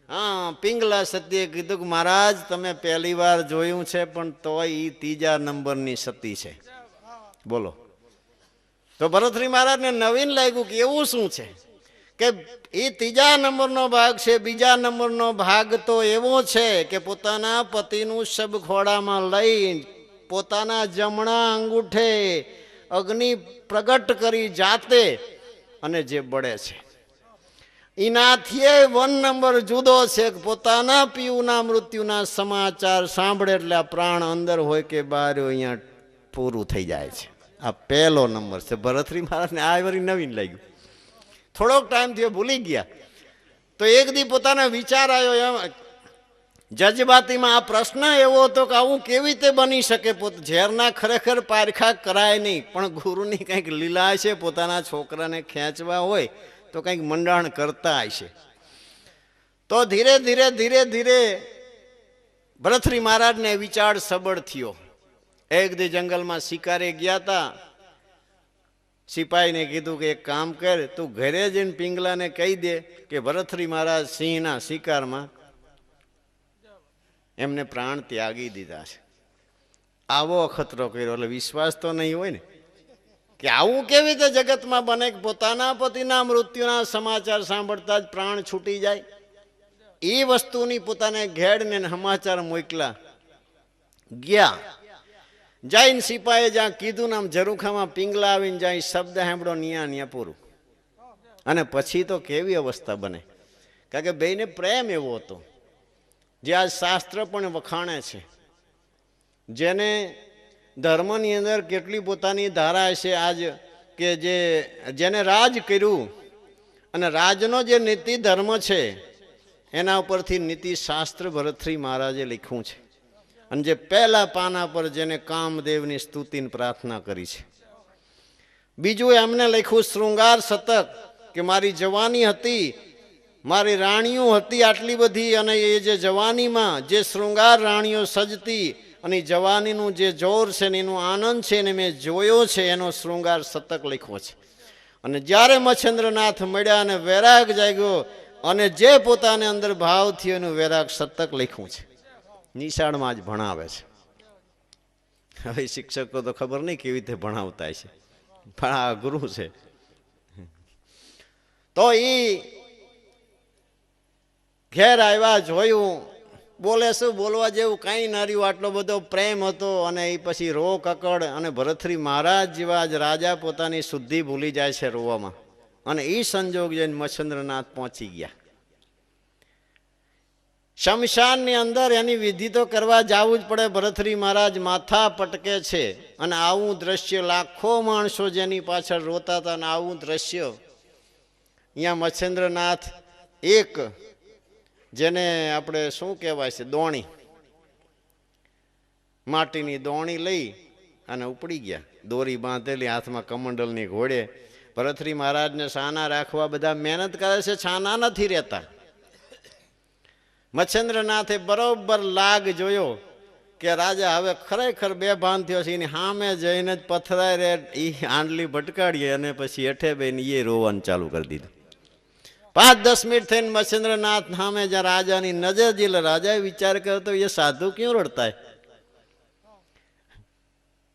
હા, પિંગલા સતીએ કીધું કે મહારાજ તમે પહેલી વાર જોયું છે, પણ તોય એ 3જા નંબરની સતી છે. બોલો. તો ભરતશ્રી મહારાજને નવીન લાગ્યું કે એવું શું છે કે એ 3જા નંબરનો ભાગ છે. 2જા નંબરનો ભાગ તો એવો છે કે પોતાના પતિનું શબ ખોડામાં લઈ પોતાના જમણા અંગૂઠે અગ્નિ પ્રગટ કરી જાતે અને જે બળે છે એનાથી 1 નંબર જુદો છે. પોતાના પિયુના મૃત્યુના સમાચાર સાંભળે એટલે આ પ્રાણ અંદર હોય કે બહાર હોય અહીંયા પૂરું થઈ જાય છે. આ પહેલો નંબર છે. ભરતશ્રી મહારાજને આ વળી નવીન લાગ્યું. થોડોક ટાઈમથી ભૂલી ગયા. તો એક દી પોતાના વિચાર આવ્યો એમ જજબાતીમાં. આ પ્રશ્ન એવો હતો કે આવું કેવી રીતે બની શકે? ઝેરના ખરેખર પારખા કરાય નહીં, પણ ગુરુની કંઈક લીલા છે. પોતાના છોકરાને ખેંચવા હોય તો કંઈક મંડાણ કરતા હશે. તો ધીરે ધીરે ધીરે ધીરે ભરતશ્રી મહારાજને વિચાર સબળ થયો. એક દી જંગલમાં શિકારે ગયા હતા. સિપાહીને કીધું કે એક કામ કર, તું ઘરે જઈને પિંગલાને કહી દે કે ભરતશ્રી મહારાજ સિંહના શિકારમાં એમને પ્રાણ ત્યાગી દીધા છે. આવો અખતરો કર્યો. એટલે વિશ્વાસ તો નહીં હોય ને કે આવું કેવી રીતે જગતમાં બને કે પોતાના પતિના મૃત્યુના સમાચાર સાંભળતા જ પ્રાણ છૂટી જાય? એ વસ્તુની પોતાને ઘેડને સમાચાર મોકલા. ગયા જઈને સિપાહીએ જ્યાં કીધું ને આમ ઝરૂખામાં પિંગલા આવીને જાય શબ્દ સાંભળો ન્યા પૂરું. અને પછી તો કેવી અવસ્થા બને, કારણ કે બેયને પ્રેમ એવો હતો જે આજ શાસ્ત્ર પણ વખાણે છે. જેને ધર્મની અંદર કેટલી પોતાની ધારા છે આજ કે જેને રાજ કર્યું અને રાજનો જે નીતિ ધર્મ છે એના ઉપરથી નીતિ શાસ્ત્ર ભરતશ્રી મહારાજે લખ્યું છે. અને જે પહેલા પાના પર જેને કામદેવની સ્તુતિની પ્રાર્થના કરી છે. બીજું એમને લખ્યું શૃંગાર શતક કે મારી જવાની હતી, મારી રાણીઓ હતી આટલી બધી, અને એ જે જવાનીમાં જે શૃંગાર રાણીઓ સજતી અને જવાનીનું જે જોર છે ને એનો આનંદ છે ને મેં જોયો છે, એનો શૃંગાર શતક લખ્યો છે. અને જ્યારે મચ્છેન્દ્રનાથ મળ્યા અને વૈરાગ જાગ્યો અને જે પોતાને અંદર ભાવ થયો એનું વૈરાગ શતક લખ્યું છે. નિશાળમાં જ ભણાવે છે. હવે શિક્ષકો તો ખબર નહીં કેવી રીતે ભણાવતા છે, પણ આ ગુરુ છે. તો એ ઘેર આવ્યા, જોયું, બોલે શું બોલવા જેવું કાંઈ ન રહ્યું. આટલો બધો પ્રેમ હતો. અને એ પછી રો કકડ. અને ભરતશ્રી મહારાજ જેવા જ રાજા પોતાની શુદ્ધિ ભૂલી જાય છે રોવામાં. અને એ સંજોગ જઈને મચ્છેન્દ્રનાથ પહોંચી ગયા. શમશાનની અંદર એની વિધિ તો કરવા જવું જ પડે. ભરતરી મહારાજ માથા પટકે છે અને આવું દ્રશ્ય, લાખો માણસો જેની પાછળ રોતા હતા, અને આવું દ્રશ્ય અહીંયા મચ્છેન્દ્રનાથ એક જેને આપણે શું કહેવાય છે, દોણી, માટીની દોણી લઈ અને ઉપડી ગયા, દોરી બાંધેલી હાથમાં કમંડલની ઘોડે. ભરતરી મહારાજને છાના રાખવા બધા મહેનત કરે છે, છાના નથી રહેતા. મચ્છેન્દ્રનાથે બરોબર લાગ જોયો કે રાજા હવે ખરેખર બેભાન થયો છે, એની સામે જઈને જ પથરાય રે એ આંડલી ભટકાડીએ અને પછી હેઠે બેન એ રોવાનું ચાલુ કરી દીધું. 5-10 મિનિટ થઈને મચ્છેન્દ્રનાથ સામે જ્યાં રાજાની નજર જેલે રાજાએ વિચાર કર્યો તો એ સાધુ ક્यों રડતા है.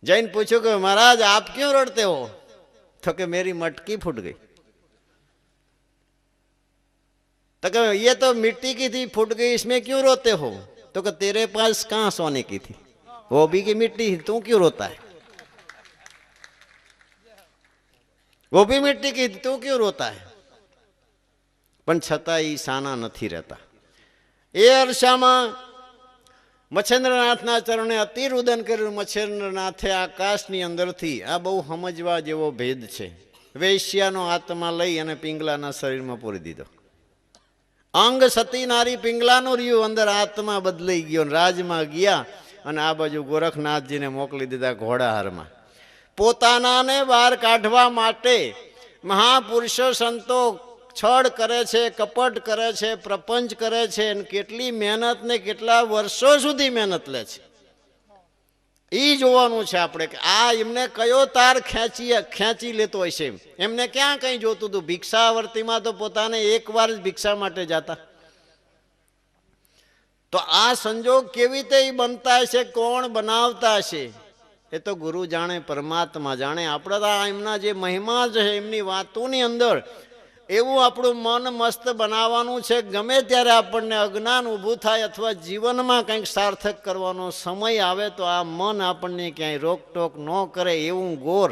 જઈને પૂછ્યું કે મહારાજ આપ ક્यों રડતે હો? તો કે मेरी मटकी फूट गई. तो कि ये तो मिट्टी की थी, फूट गई, इसमें क्यों रोते हो? तो कि तेरे पास कहाँ सोने की थी, वो भी की मिट्टी, तू क्यों रोता है? वो भी मिट्टी की थी, तू क्यों रोता है? પણ છતાં એ સાના નથી રહેતા. એ અરસામાં મચ્છેન્દ્રનાથના ચરણે અતિરુદન કર્યું. મચ્છેન્દ્રનાથે આકાશની અંદરથી, આ બહુ સમજવા જેવો ભેદ છે, વૈશ્યાનો આત્મા લઈ અને પિંગલાના શરીરમાં પૂરી દીધો. અંગ સતી નારી પિંગલાનું રહ્યું, અંદર આત્મા બદલાઈ ગયો, રાજમાં ગયા અને આ બાજુ ગોરખનાથજીને મોકલી દીધા ઘોડાહારમાં. પોતાનાને બહાર કાઢવા માટે મહાપુરુષો સંતો છળ કરે છે, કપટ કરે છે, પ્રપંચ કરે છે, અને કેટલી મહેનત ને કેટલા વર્ષો સુધી મહેનત લે છે એ જોવાનું છે આપણે કે આ એમને કયો તાર ખેંચી લેતો હોય છે. એમને ક્યાં કંઈ જોતું હતું? ભિક્ષાવર્તીમાં તો પોતાને એકવાર જ ભિક્ષા માટે જતા. તો આ સંજોગ કેવી રીતે બનતા હશે, કોણ બનાવતા હશે, એ તો ગુરુ જાણે, પરમાત્મા જાણે. આપણે તો એમના જે મહિમા છે એમની વાતોની અંદર એવું આપણું મન મસ્ત બનાવવાનું છે. ગમે ત્યારે આપણને અજ્ઞાન ઊભું થાય અથવા જીવનમાં કંઈક સાર્થક કરવાનો સમય આવે તો આ મન આપણને ક્યાંય રોકટોક ન કરે એવું ગોર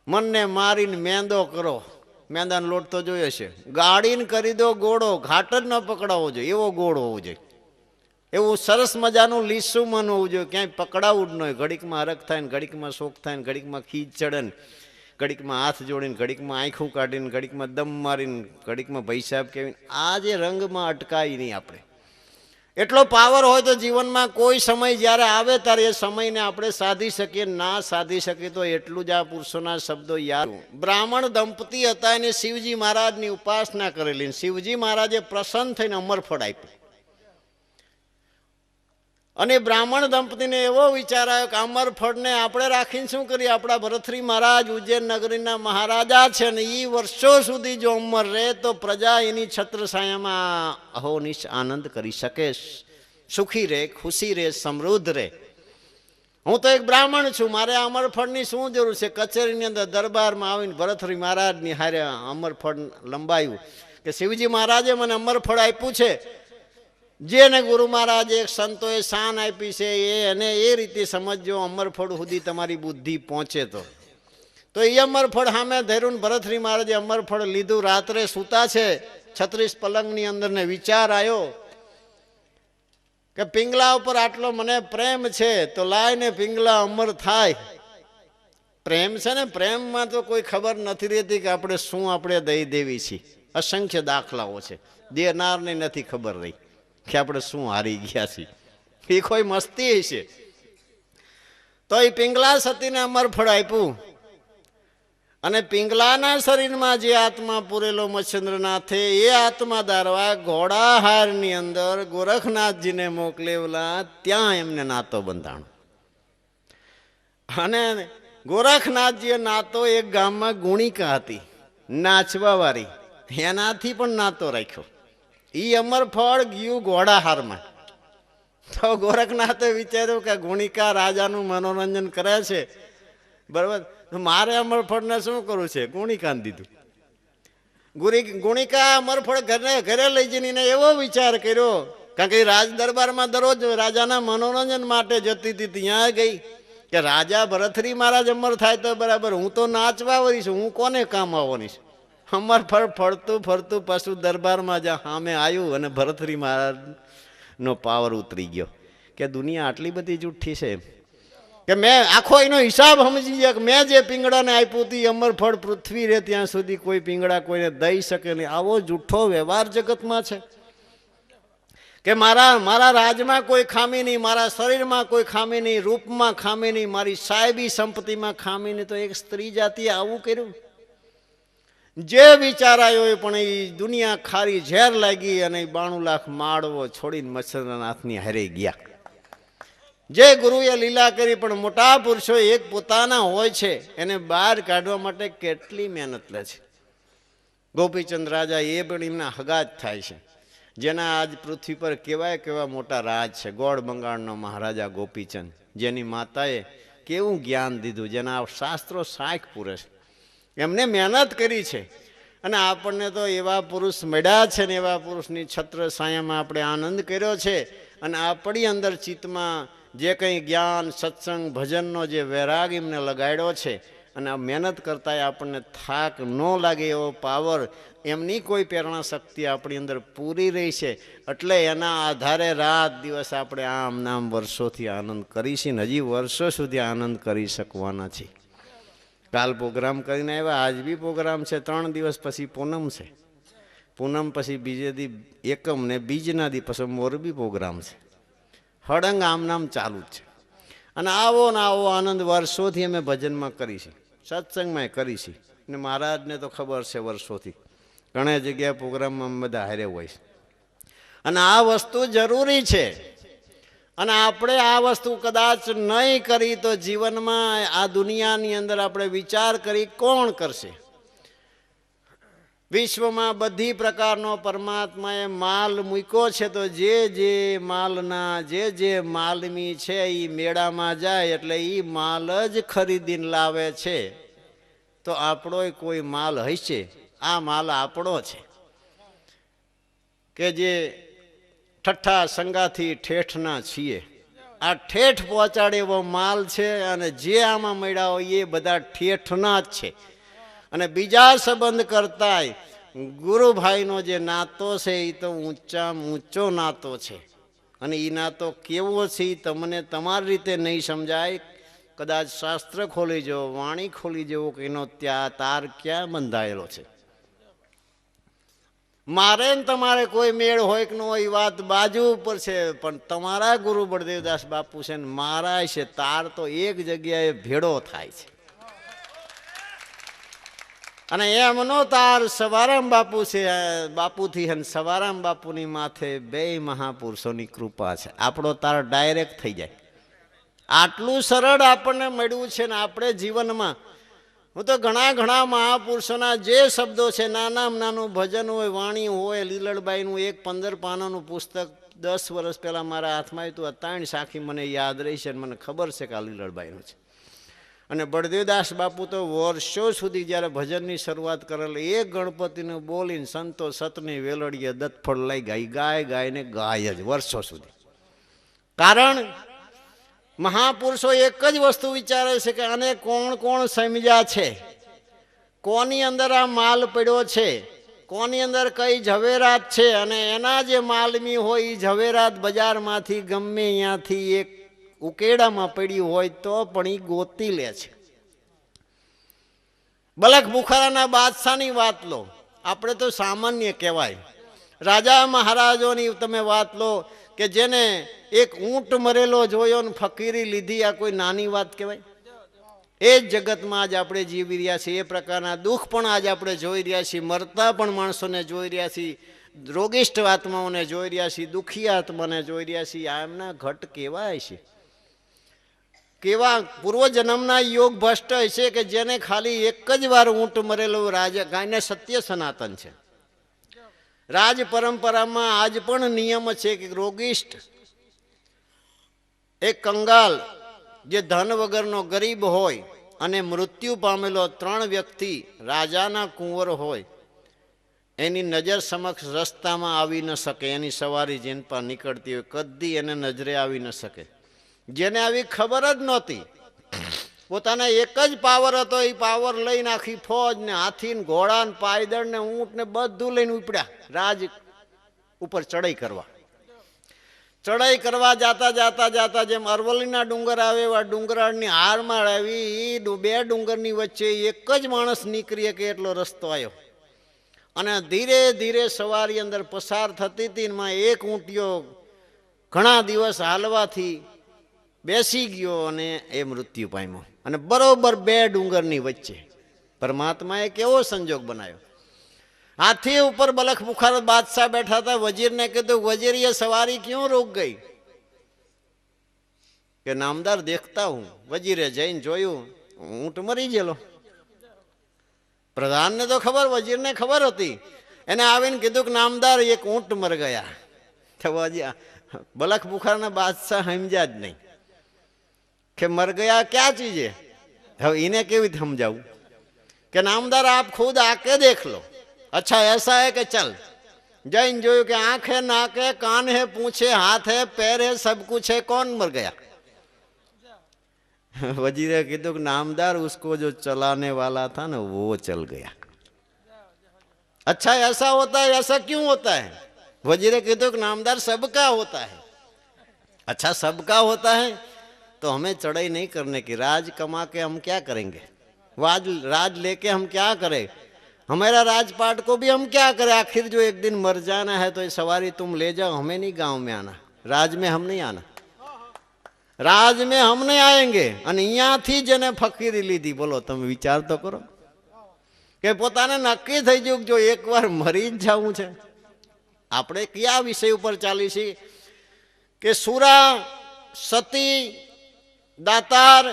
મનને મારીને મેંદો કરો. મેંદાનો લોટ તો જોયો છે, ગાળીને કરી દો ગોળો, ઘાટ જ ન પકડાવવો જોઈએ એવો ગોળ હોવો જોઈએ. એવું સરસ મજાનું લીસું મન હોવું જોઈએ, ક્યાંય પકડાવું જ ન હોય. ઘડીકમાં હરખ થાય ને ઘડીકમાં શોખ થાય ને ઘડીકમાં ખીજ ચડે ને ઘડીકમાં હાથ જોડીને ઘડીકમાં આંખું કાઢીને ઘડીકમાં દમ મારીને ઘડીકમાં પૈસા કેવીને આ જે રંગમાં અટકાય નહીં. આપણે એટલો પાવર હોય તો જીવનમાં કોઈ સમય જ્યારે આવે ત્યારે એ સમયને આપણે સાધી શકીએ. ના સાધી શકીએ તો એટલું જ આ પુરુષોના શબ્દો યાદ. બ્રાહ્મણ દંપતી હતા, એને શિવજી મહારાજની ઉપાસના કરેલી. શિવજી મહારાજે પ્રસન્ન થઈને અમરફળ આપ્યું. અને બ્રાહ્મણ દંપતીને એવો વિચાર આવ્યો કે અમરફળને આપણે રાખીને શું કરીએ? આપણા ભરતરી મહારાજ ઉજ્જૈન નગરીના મહારાજા છે ને એ વર્ષો સુધી જો અમર રહે તો પ્રજા એની છત્રછાયામાં અહોનિશ આનંદ કરી શકે, સુખી રહે, ખુશી રહે, સમૃદ્ધ રહે. હું તો એક બ્રાહ્મણ છું, મારે અમરફળની શું જરૂર છે? કચેરીની અંદર દરબારમાં આવીને ભરતરી મહારાજની હારે અમરફળ લંબાયું કે શિવજી મહારાજે મને અમરફળ આપ્યું છે. જેને ગુરુ મહારાજ એક સંતોએ શાન આપી છે એને એ રીતે સમજજો, અમરફળ સુધી તમારી બુદ્ધિ પહોંચે તો એ અમરફળ સામે ધૈર્યું. ભરતરી મહારાજે અમરફળ લીધું. રાત્રે સૂતા છે 36 પલંગની અંદર ને વિચાર આવ્યો કે પિંગલા ઉપર આટલો મને પ્રેમ છે તો લાઈને પિંગલા અમર થાય. પ્રેમ છે ને, પ્રેમમાં તો કોઈ ખબર નથી રહેતી કે આપણે શું આપણે દઈ દેવી છીએ. અસંખ્ય દાખલાઓ છે, દેનારને નથી ખબર રહી કે આપણે શું હારી ગયા છીએ. એ કોઈ મસ્તી છે. તો એ પિંગલા સતીને અમરફળ આપ્યું અને પિંગલાના શરીરમાં જે આત્મા પૂરેલો મચ્છેન્દ્રનાથે એ આત્મા દારવા ઘોડાહારની અંદર ગોરખનાથજીને મોકલેલા. ત્યાં એમને નાતો બંધાણો અને ગોરખનાથજીએ નાતો એક ગામમાં ગુણિકા હતી નાચવા વાળી, એનાથી પણ નાતો રાખ્યો. એ અમરફળ ગયું ઘોડાહારમાં. તો ગોરખનાથે વિચાર્યું કે ગુણિકા રાજાનું મનોરંજન કરે છે, બરાબર, મારે અમરફળને શું કરવું છે? ગુણિકાને દીધું. ગુણિકા અમરફળ ઘરે લઈ જઈને એને એવો વિચાર કર્યો, કારણ કે રાજ દરબારમાં દરરોજ રાજાના મનોરંજન માટે જતી હતી. ત્યાં ગઈ કે રાજા ભરતરી મહારાજ અમર થાય તો બરાબર, હું તો નાચવા વળી છું, હું કોને કામ આવવાની છું? અમર ફળ ફરતું ફરતું પાછું દરબારમાં જ્યાં સામે આવ્યું અને ભરતરી મહારાજનો પાવર ઉતરી ગયો કે દુનિયા આટલી બધી જુઠ્ઠી છે કે મેં આખો એનો હિસાબ સમજી ગયા કે મેં જે પિંગળાને આપ્યું હતું અમર ફળ પૃથ્વી રહે ત્યાં સુધી કોઈ પિંગળા કોઈને દઈ શકે નહીં. આવો જુઠ્ઠો વ્યવહાર જગતમાં છે કે મારા રાજમાં કોઈ ખામી નહીં, મારા શરીરમાં કોઈ ખામી નહીં, રૂપમાં ખામી નહીં, મારી સાહેબી સંપત્તિમાં ખામી નહીં. તો એક સ્ત્રી જાતિએ આવું કર્યું. જે વિચારાયો એ પણ એ દુનિયા ખારી ઝેર લાગી અને 92 લાખ માળવો છોડીને મચ્છરના નાથની હારે ગયા. જે ગુરુએ લીલા કરી પણ મોટા પુરુષો એક પોતાના હોય છે એને બહાર કાઢવા માટે કેટલી મહેનત લે છે. ગોપીચંદ રાજા એ પણ એમના હગા જ થાય છે, જેના આજ પૃથ્વી પર કેવા મોટા રાજ છે. ગોળ બંગાળનો મહારાજા ગોપીચંદ, જેની માતાએ કેવું જ્ઞાન દીધું, જેના શાસ્ત્રો સાખ પૂરે છે. એમને મહેનત કરી છે અને આપણને તો એવા પુરુષ મળ્યા છે ને એવા પુરુષની છત્ર છાયામાં આપણે આનંદ કર્યો છે. અને આપણી અંદર ચિત્તમાં જે કંઈ જ્ઞાન, સત્સંગ, ભજનનો જે વૈરાગ એમને લગાડ્યો છે અને આ મહેનત કરતાં આપણને થાક ન લાગે એવો પાવર, એમની કોઈ પ્રેરણા શક્તિ આપણી અંદર પૂરી રહી છે. એટલે એના આધારે રાત દિવસ આપણે આમ નામ વર્ષોથી આનંદ કરીશું ને હજી વર્ષો સુધી આનંદ કરી શકવાના છીએ. કાલ પ્રોગ્રામ કરીને આવ્યા, આજ બી પ્રોગ્રામ છે. 3 દિવસ પછી પૂનમ છે. પૂનમ પછી બીજે દી એકમ ને બીજના દી પછી મોરબી પ્રોગ્રામ છે. હળંગ આમ નામ ચાલુ જ છે. અને આવો ને આવો આનંદ વર્ષોથી અમે ભજનમાં કરીશું, સત્સંગમાં કરીશું. ને મહારાજને તો ખબર છે વર્ષોથી ઘણી જગ્યાએ પ્રોગ્રામમાં બધા હારે હોય છે. અને આ વસ્તુ જરૂરી છે. અને આપણે આ વસ્તુ કદાચ નહીં કરી તો જીવનમાં આ દુનિયાની અંદર આપણે વિચાર કરી કોણ કરશે? વિશ્વમાં બધી પ્રકારનો પરમાત્માએ માલ મૂક્યો છે. તો જે માલના જે માલમી છે એ મેળામાં જાય એટલે એ માલ જ ખરીદીને લાવે છે. તો આપણો કોઈ માલ હશે? આ માલ આપણો છે કે જે ઠઠ્ઠા સંગાથી ઠેઠના છીએ. આ ઠેઠ પહોંચાડે એવો માલ છે. અને જે આમાં મળ્યા હોય એ બધા ઠેઠના જ છે. અને બીજા સંબંધ કરતાંય ગુરુભાઈનો જે નાતો છે એ તો ઊંચામાં ઊંચો નાતો છે. અને એ નાતો કેવો છે એ તમને તમારી રીતે નહીં સમજાય. કદાચ શાસ્ત્ર ખોલી જવો, વાણી ખોલી જવો કે એનો ત્યાં તાર ક્યાં બંધાયેલો છે. મારે ને તમારે કોઈ મેળ હોય કે ન હોય એ વાત બાજુ ઉપર છે, પણ તમારા ગુરુ બળદેવદાસ બાપુ છે ને મારા છે તાર તો એક જગ્યાએ ભેળો થાય છે. અને એમનો તાર સવારામ બાપુ છે, બાપુથી અને સવારામ બાપુની માથે 2 મહાપુરુષોની કૃપા છે. આપણો તાર ડાયરેક્ટ થઈ જાય. આટલું સરળ આપણને મળ્યું છે ને આપણે જીવનમાં. હું તો ઘણા મહાપુરુષોના જે શબ્દો છે, નાનામાં નાનું ભજન હોય, વાણી હોય, લીલડબાઈનું એક 15 પાનાનું પુસ્તક 10 વર્ષ પહેલાં મારા હાથમાં હતું. અત્યારે સાખી મને યાદ રહી છે. મને ખબર છે કે આ લીલડબાઈનું છે. અને બળદેવદાસ બાપુ તો વર્ષો સુધી જ્યારે ભજનની શરૂઆત કરેલી, એક ગણપતિને બોલીને સંતો સતની વેલડીએ દત્તફળ લઈ ગાયને ગાય જ વર્ષો સુધી. કારણ મહાપુરુષો એક જ વસ્તુ વિચારે છે કે આને કોણ સમજ્યા છે, કોની અંદર આ માલ પડ્યો છે, કોની અંદર કઈ ઝવેરાત છે. અને એના જે માલમી હોય એ ઝવેરાત બજારમાંથી ગમે ત્યાંથી એક ઉકેડામાં પડ્યું હોય તો પણ એ ગોતી લે છે. બલખ બુખારાના બાદશાહની વાત લો, આપણે તો સામાન્ય કહેવાય. રાજા મહારાજોની તમે વાત લો કે જેને એક ઊંટ મરેલો જોયો ને ફકીરી લીધી, આ કોઈ નાની વાત કહેવાય? એ જ જગતમાં આજ આપણે જીવી રહ્યા છીએ. એ પ્રકારના દુઃખ પણ આજ આપણે જોઈ રહ્યા છીએ. મરતા પણ માણસોને જોઈ રહ્યા છીએ, રોગિષ્ઠ આત્માઓને જોઈ રહ્યા છીએ, દુઃખી આત્માને જોઈ રહ્યા છીએ. આ એમના ઘટ કેવા છે, કેવા પૂર્વજન્મના યોગ ભ્રષ્ટ હશે કે જેને ખાલી એક જ વાર ઊંટ મરેલો રાજા ગાયને સત્ય સનાતન છે. રાજ પરંપરામાં આજ પણ નિયમ છે કે રોગિષ્ઠ એક કંગાલ જે ધન વગરનો ગરીબ હોય અને મૃત્યુ પામેલો 3 વ્યક્તિ રાજાના કુંવર હોય, એની નજર સમક્ષ રસ્તામાં આવી ન શકે. એની સવારી જેન પર નીકળતી હોય કદી એને નજરે આવી ન શકે. જેને આવી ખબર જ નહોતી પોતાના એક જ પાવર હતો, એ પાવર લઈને આખી ફોજ ને હાથી ને ઘોડા ને પાયદળ ને ઊંટ ને બધું લઈને ઉપડ્યા રાજ ઉપર ચડાઈ કરવા. ચડાઈ કરવા જાતા જાતા જાતા જેમ અરવલ્લીના ડુંગર આવે એવા ડુંગરાળની હારમાળ આવી, બે ડુંગરની વચ્ચે એક જ માણસ નીકળી કે એટલો રસ્તો આવ્યો. અને ધીરે ધીરે સવારી અંદર પસાર થતી હતી. એમાં એક ઊંટિયો ઘણા દિવસ હાલવાથી બેસી ગયો અને એ મૃત્યુ પામ્યો. અને બરોબર બે ડુંગરની વચ્ચે પરમાત્માએ કેવો સંજોગ બનાવ્યો. હાથી ઉપર બલખ બુખાર બાદશાહ બેઠા હતા. વજીરને કીધું, વજીર ये सवारी क्यों रुक गई? કે નામદાર દેખતા હું. વજીરે જઈને જોયું, ઊંટ મરી ગયેલો. પ્રધાનને તો ખબર, વજીરને ખબર હતી. એને આવીને કીધું કે નામદાર એક ઊંટ મર ગયા. તો બલખ બુખારના બાદશાહ સમજ્યા જ નહીં કે મર ગયા ક્યાં ચીજે. હવે એને કેવી રીતે સમજાવું કે નામદાર આપ ખુદ આકે દેખ લો. अच्छा ऐसा है कि चल. जैन जो कि आंख है, नाक है, कान है, पूंछ है, हाथ है, पैर है, सब कुछ है, कौन मर गया? वजीरे कीधु कि नामदार उसको जो चलाने वाला था ना वो चल गया. अच्छा ऐसा होता है, ऐसा क्यों होता है? वजीरे कीधु कि नामदार सबका होता है. अच्छा सबका होता है तो हमें चढ़ाई नहीं करने की. राज कमा के हम क्या करेंगे? राज लेके हम क्या करें? हमारा राजपाट को भी हम क्या करें? आखिर जो एक दिन मर जाना है तो ये सवारी तुम ले जाओ, हमें नहीं गांव में आना, राज में हम नहीं आना, राज में हम नहीं आएंगे. અને અહીંયાથી જેને ફકીરી લીધી, બોલો તમે વિચાર તો કરો કે પોતાને નક્કી થઈ ગયું જો એકવાર મરી જ જવું છે. આપણે કયા વિષય ઉપર ચાલી છે કે સુરા, સતી, દાતાર,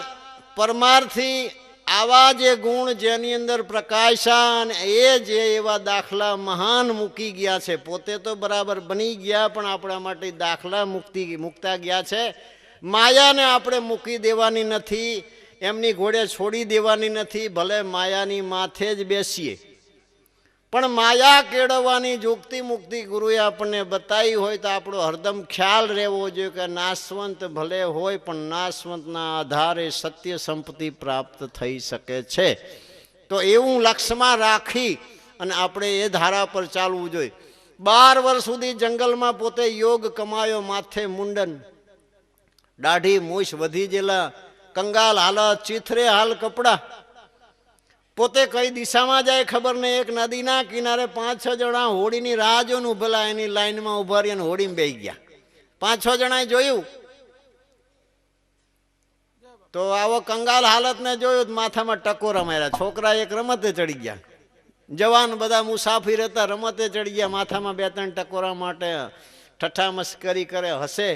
પરમાર્થી, આવા જે ગુણ જેની અંદર પ્રકાશાન એ જે એવા દાખલા મહાન મૂકી ગયા છે. પોતે તો બરાબર બની ગયા પણ આપણા માટે દાખલા મૂકતા ગયા છે. માયાને આપણે મૂકી દેવાની નથી, એમની ઘોડે છોડી દેવાની નથી. ભલે માયાની માથે જ બેસીએ પણ માયા કેળવવાની યુક્તિ મુક્તિ ગુરુએ આપણને બતાવી હોય તો આપણો હરદમ ખ્યાલ રહેવો જોઈએ કે નાશવંત ભલે હોય પણ નાશવંતના આધારે સત્ય સંપત્તિ પ્રાપ્ત થઈ શકે છે. તો એવું લક્ષ્યમાં રાખી અને આપણે એ ધારા પર ચાલવું જોઈએ. 12 વર્ષ સુધી જંગલમાં પોતે યોગ કમાયો, માથે મુંડન, દાઢી મૂછ વધી ગયેલા, કંગાલ હાલત, ચીથરે હાલ કપડા. પોતે કઈ દિશામાં જાય ખબર નહીં. એક નદીના કિનારે 5-6 જણા હોડીની રાહ જોઈને ઉભેલા, એની લાઈનમાં ઉભા રહી અને હોડીમાં બેસી ગયા. 5-6 જણાએ જોયું તો આવો કંગાલ હાલતને જોયું, માથામાં ટકોરા માર્યા. છોકરા એક રમતે ચડી ગયા, જવાન બધા મુસાફિર હતા, રમતે ચડી ગયા. માથામાં 2-3 ટકોરા માટે ઠઠ્ઠા મસ્કરી કરે, હસે.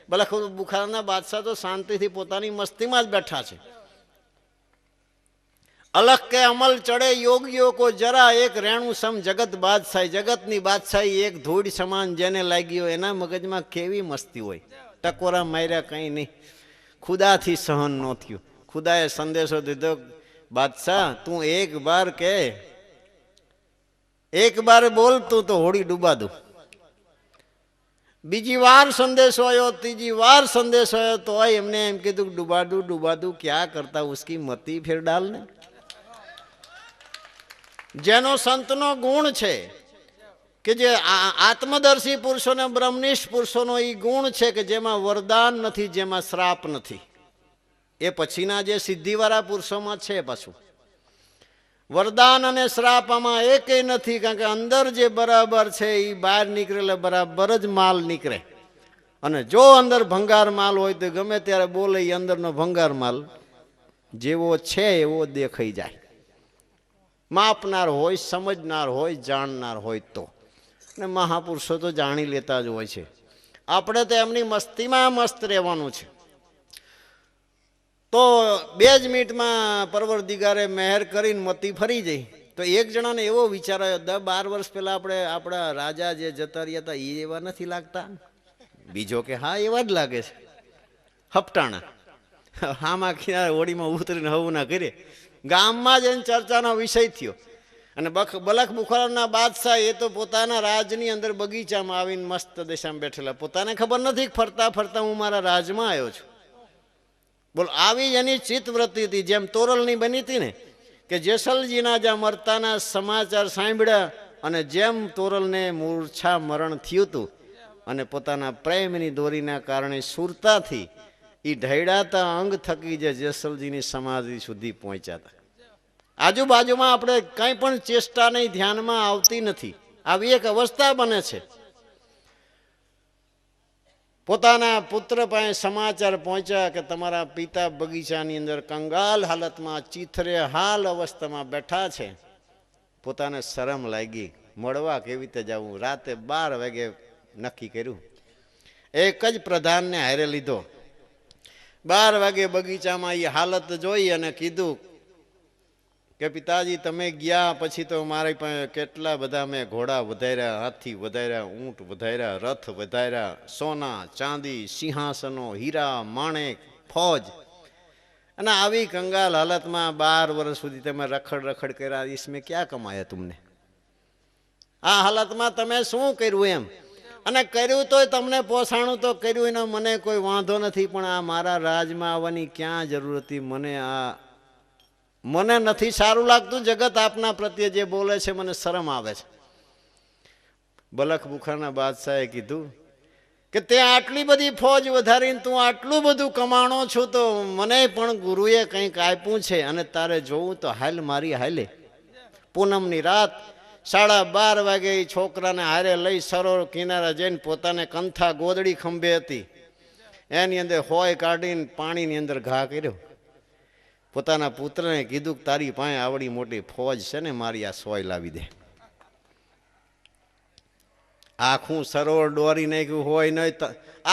બલખ બુખારના બાદશાહ તો શાંતિથી પોતાની મસ્તીમાં જ બેઠા છે. अलग के अमल चढ़े योगियों को जरा एक रेणु सम जगत बादशाही. जगतनी बादशाही एक धूड़ સમાન જેને લાગી હોય એના મગજમાં કેવી મસ્તી હોય. ટકોરા માર્યા કંઈ નહીં, ખુદાથી સહન ન થયું. ખુદાએ સંદેશો દીધો, બાદશાહ તું એક બાર કે, એક બાર બોલ તું તો હોડી ડૂબા દઉં. બીજી વાર સંદેશો આવ્યો, ત્રીજી વાર સંદેશો આવ્યો તો એમને એમ કીધું ડૂબા દઉં ક્યાં કરતા ઉસકી મતી ફેર ડાલ ને. જેનો સંતનો ગુણ છે કે જે આત્મદર્શી પુરુષોને બ્રહ્મનિષ્ઠ પુરુષોનો એ ગુણ છે કે જેમાં વરદાન નથી, જેમાં શ્રાપ નથી. એ પછીના જે સિદ્ધિવાળા પુરુષોમાં છે. પાછું વરદાન અને શ્રાપ આમાં એકેય નથી, કારણ કે અંદર જે બરાબર છે એ બહાર નીકળેલા બરાબર જ માલ નીકળે. અને જો અંદર ભંગાર માલ હોય તો ગમે ત્યારે બોલે એ અંદરનો ભંગાર માલ જેવો છે એવો દેખાઈ જાય. માપનાર હોય, સમજનાર હોય, જાણનાર હોય તો. ને મહાપુરુષો તો જાણી લેતા જ હોય છે. આપણે તો એમની મસ્તીમાં મસ્ત રહેવાનું છે. તો 2 જ મિનિટમાં પરવરદિગારે મહેર કરીને મતી ફરી જઈ. તો એક જણાને એવો વિચાર આવ્યો, 10-12 વર્ષ પહેલા આપણે આપણા રાજા જે જતા રહ્યા હતા એ એવા નથી લાગતા? બીજો કે હા એવા જ લાગે છે. હપટાણા હામાં કિનારે હોડીમાં ઉતરીને હવું ના કરે. ગામમાં જ એની ચર્ચાનો વિષય થયો. અને બલખ બુખારાના બાદશાહ એ તો પોતાના રાજની અંદર બગીચામાં આવીને મસ્ત દિશામાં બેઠેલા. પોતાને ખબર નથી ફરતા ફરતા હું મારા રાજમાં આવ્યો છું. બોલો, આવી એની ચિત્તવૃત્તિ હતી. જેમ તોરલની બની હતી ને, કે જેસલજીના જ્યાં મરતાના સમાચાર સાંભળ્યા અને જેમ તોરલને મૂર્છા મરણ થયું હતું અને પોતાના પ્રેમની દોરીના કારણે સુરતાથી એ ઢળાતા અંગ થકી જે જેસલજીની સમાધિ સુધી પહોંચ્યા હતા. આજુબાજુમાં આપણે કંઈ પણ ચેષ્ટા નહીં, ધ્યાનમાં આવતી નથી. આવી એક અવસ્થા બને છે. પોતાના પુત્ર પાસે સમાચાર પહોંચ્યા કે તમારા પિતા બગીચાની અંદર કંગાલ હાલતમાં ચીથરે હાલ અવસ્થામાં બેઠા છે. પોતાને શરમ લાગી, મળવા કેવી રીતે જવું. રાતે 12 વાગે નક્કી કર્યું. એક જ પ્રધાનને હારે લીધો. 12 વાગે બગીચામાં એ હાલત જોઈ અને કીધું કે પિતાજી તમે ગયા પછી તો મારી પાસે કેટલા બધા મેં ઘોડા વધાર્યા, હાથી વધાર્યા, ઊંટ વધાર્યા, રથ વધાર્યા, સોના ચાંદી, સિંહાસનો, હીરા માણેક, ફોજ, અને આવી કંગાલ હાલતમાં 12 વર્ષ સુધી તમે રખડ રખડ કર્યા. इसमें क्या કમાયા तुमने? આ હાલતમાં તમે શું કર્યું એમ? અને કર્યું તોય તમને પોસાણું તો કર્યું, એનો મને કોઈ વાંધો નથી, પણ આ મારા રાજમાં આવવાની ક્યાં જરૂર હતી? મને નથી સારું લાગતું. જગત આપના પ્રત્યે જે બોલે છે મને શરમ આવે છે. બલખ બુખારના બાદશાહે કીધું કે તે આટલી બધી ફોજ વધારીને તું આટલું બધું કમાણો છું તો મને પણ ગુરુએ કંઈક આપ્યું છે અને તારે જોવું તો હાલ મારી હાલે. પૂનમની રાત 12:30 વાગે એ છોકરાને હારે લઈ સરોવર કિનારે જઈને પોતાને કંથા ગોદડી ખંભે હતી એની અંદર હોય કાઢીને પાણીની અંદર ઘા કર્યો. પોતાના પુત્રને કીધું કે તારી પાસે આવડી મોટી ફોજ છે ને, મારી આ સોય લાવી દે. આખું સરોવર દોરી નાખ્યું હોય નહીં.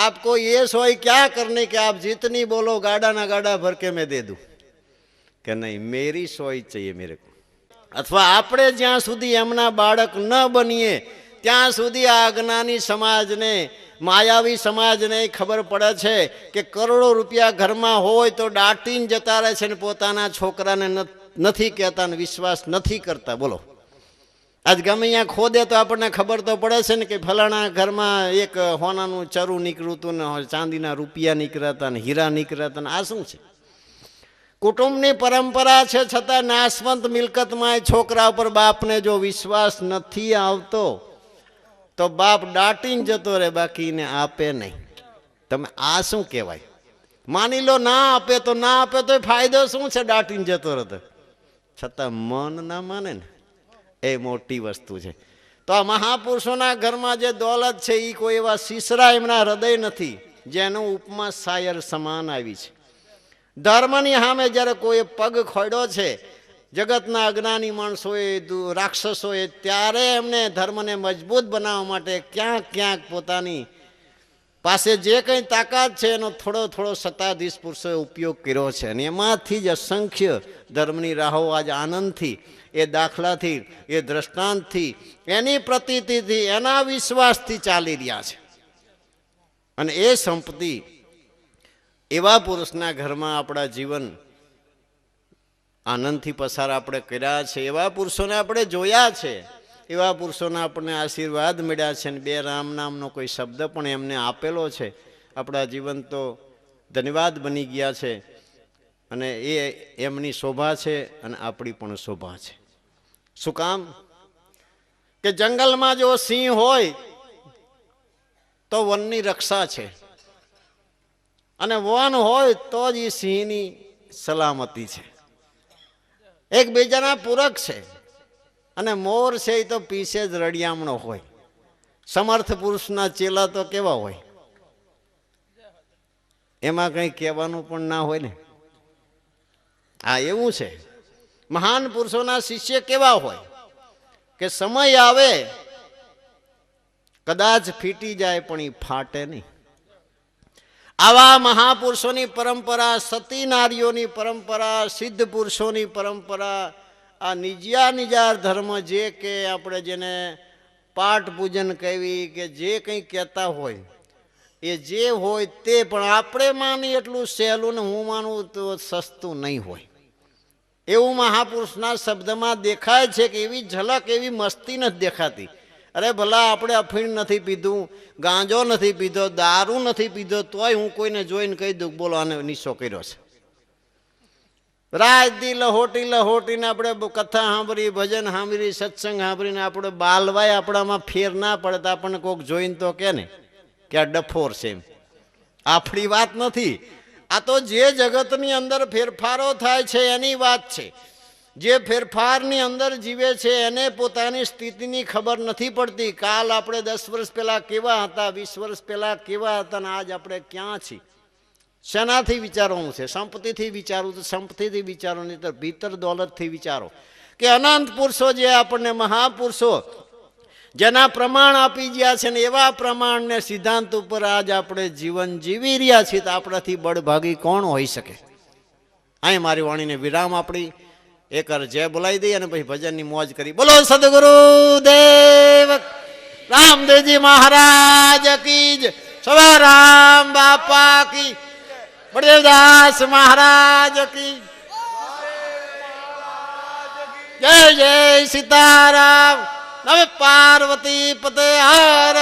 આપકો ये सोई क्या करने કે આપ जितनी बोलो गाड़ा गाड़ा भर के मैं दे दूं કે નહીં, મેરી સોય चाहिए मेरे को. અથવા આપણે જ્યાં સુધી એમના બાળક ન બનીએ ત્યાં સુધી આ અજ્ઞાની સમાજને, માયાવી સમાજને ખબર પડે છે કે કરોડો રૂપિયા ઘરમાં હોય તો દાટીને જતા રહે છે ને પોતાના છોકરાને નથી કહેતા ને વિશ્વાસ નથી કરતા. બોલો, આજ ગમે અહીંયા ખોદે તો આપણને ખબર તો પડે છે ને કે ફલાણા ઘરમાં એક હોનાનું ચરું નીકળ્યું હતું ને ચાંદીના રૂપિયા નીકળ્યા હતા ને હીરા નીકળ્યા હતા ને આ શું છે? કુટુંબની પરંપરા છે છતાં નાશવંત મિલકતમાં છોકરા ઉપર બાપને જો વિશ્વાસ નથી આવતો તો બાપ દાટીને જતો રહે, બાકીને આપે નહીં. તમે આ શું કહેવાય? માની લો ના આપે તો ના આપે તો ફાયદો શું છે? દાટીને જતો રહે છતાં મન ના માને ને, એ મોટી વસ્તુ છે. તો આ મહાપુરુષોના ઘરમાં જે દોલત છે એ કોઈ એવા સીસરા એમના હૃદય નથી જેનું ઉપમા શાયર સમાન આવી છે. ધર્મની સામે જ્યારે કોઈ પગ ખોડ્યો છે જગતના અજ્ઞાની માણસોએ, રાક્ષસોએ, ત્યારે એમને ધર્મને મજબૂત બનાવવા માટે ક્યાંક ક્યાંક પોતાની પાસે જે કંઈ તાકાત છે એનો થોડો થોડો સત્તાધીશ પુરુષોએ ઉપયોગ કર્યો છે અને એમાંથી જ અસંખ્ય ધર્મની રાહો આજ આનંદથી, એ દાખલાથી, એ દ્રષ્ટાંતથી, એની પ્રતીતિથી, એના વિશ્વાસથી ચાલી રહ્યા છે. અને એ સંપત્તિ એવા પુરુષના ઘરમાં આપણા જીવન આનંદથી પસાર આપણે કર્યા છે, એવા પુરુષોને આપણે જોયા છે, એવા પુરુષોના આપણને આશીર્વાદ મળ્યા છે અને 2 રામ નામનો કોઈ શબ્દ પણ એમને આપેલો છે. આપણા જીવન તો ધન્યવાદ બની ગયા છે અને એ એમની શોભા છે અને આપણી પણ શોભા છે. શું કામ? કે જંગલમાં જો સિંહ હોય તો વનની રક્ષા છે અને વન હોય તો જ એ સિંહની સલામતી છે. એકબીજાના પૂરક છે. અને મોર છે એ તો પીછે જ રડિયામણો હોય. સમર્થ પુરુષના ચેલા તો કેવા હોય? એમાં કંઈ કહેવાનું પણ ના હોય ને. આ એવું છે. મહાન પુરુષોના શિષ્ય કેવા હોય કે સમય આવે કદાચ ફીટી જાય પણ એ ફાટે નહીં. આવા મહાપુરુષોની પરંપરા, સતી નારીઓની પરંપરા, સિદ્ધ પુરુષોની પરંપરા, આ નિજા ધર્મ જે કે આપણે જેને પાઠ પૂજન કહેવી કે જે કંઈ કહેતા હોય એ જે હોય તે પણ આપણે માની એટલું સહેલું ને હું માનું તો સસ્તું નહીં હોય એવું મહાપુરુષના શબ્દમાં દેખાય છે. કે એવી ઝલક, એવી મસ્તી નથી દેખાતી. અરે ભલા આપણે અફીણ નથી પીધું, ગાંજો નથી પીધો, દારૂ નથી પીધો, તોય હું કોઈને જોઈને કહી દઉં બોલો આને નિશો કર્યો છે. રાત દી લહોટી લહોટીને આપણે કથા સાંભળી, ભજન સાંભળી, સત્સંગ સાંભળીને આપણે બાલવાય આપણામાં ફેર ના પડે તો આપણને કોઈક જોઈને તો કે ને કે આ ડફોર છે એમ. આપણી વાત નથી, આ તો જે જગતની અંદર ફેરફારો થાય છે એની વાત છે. જે ફેરફારની અંદર જીવે છે એને પોતાની સ્થિતિની ખબર નથી પડતી. કાલ આપણે 10 વર્ષ પહેલાં કેવા હતા, 20 વર્ષ પહેલાં કેવા હતા, અને આજ આપણે ક્યાં છીએ. શેનાથી વિચારવું છે? સંપત્તિથી વિચારવું તો સંપત્તિથી વિચારો, નહીં તો ભીતર દોલતથી વિચારો. કે અનંત પુરુષો જે આપણને મહાપુરુષો જેના પ્રમાણ આપી ગયા છે ને એવા પ્રમાણને સિદ્ધાંત ઉપર આજ આપણે જીવન જીવી રહ્યા છીએ, તો આપણાથી બળભાગી કોણ હોઈ શકે? અહીં મારી વાણીને વિરામ આપણી એક જય બોલાવી દઈએ અને પછી ભજનની મોજ કરી. બોલો સદગુરુદેવ રામદેવજી મહારાજ કી જય, સવારામ બાપા કી, બળદેવદાસ મહારાજ કી જય. જય સીતારામ. નવે પાર્વતી પતે હર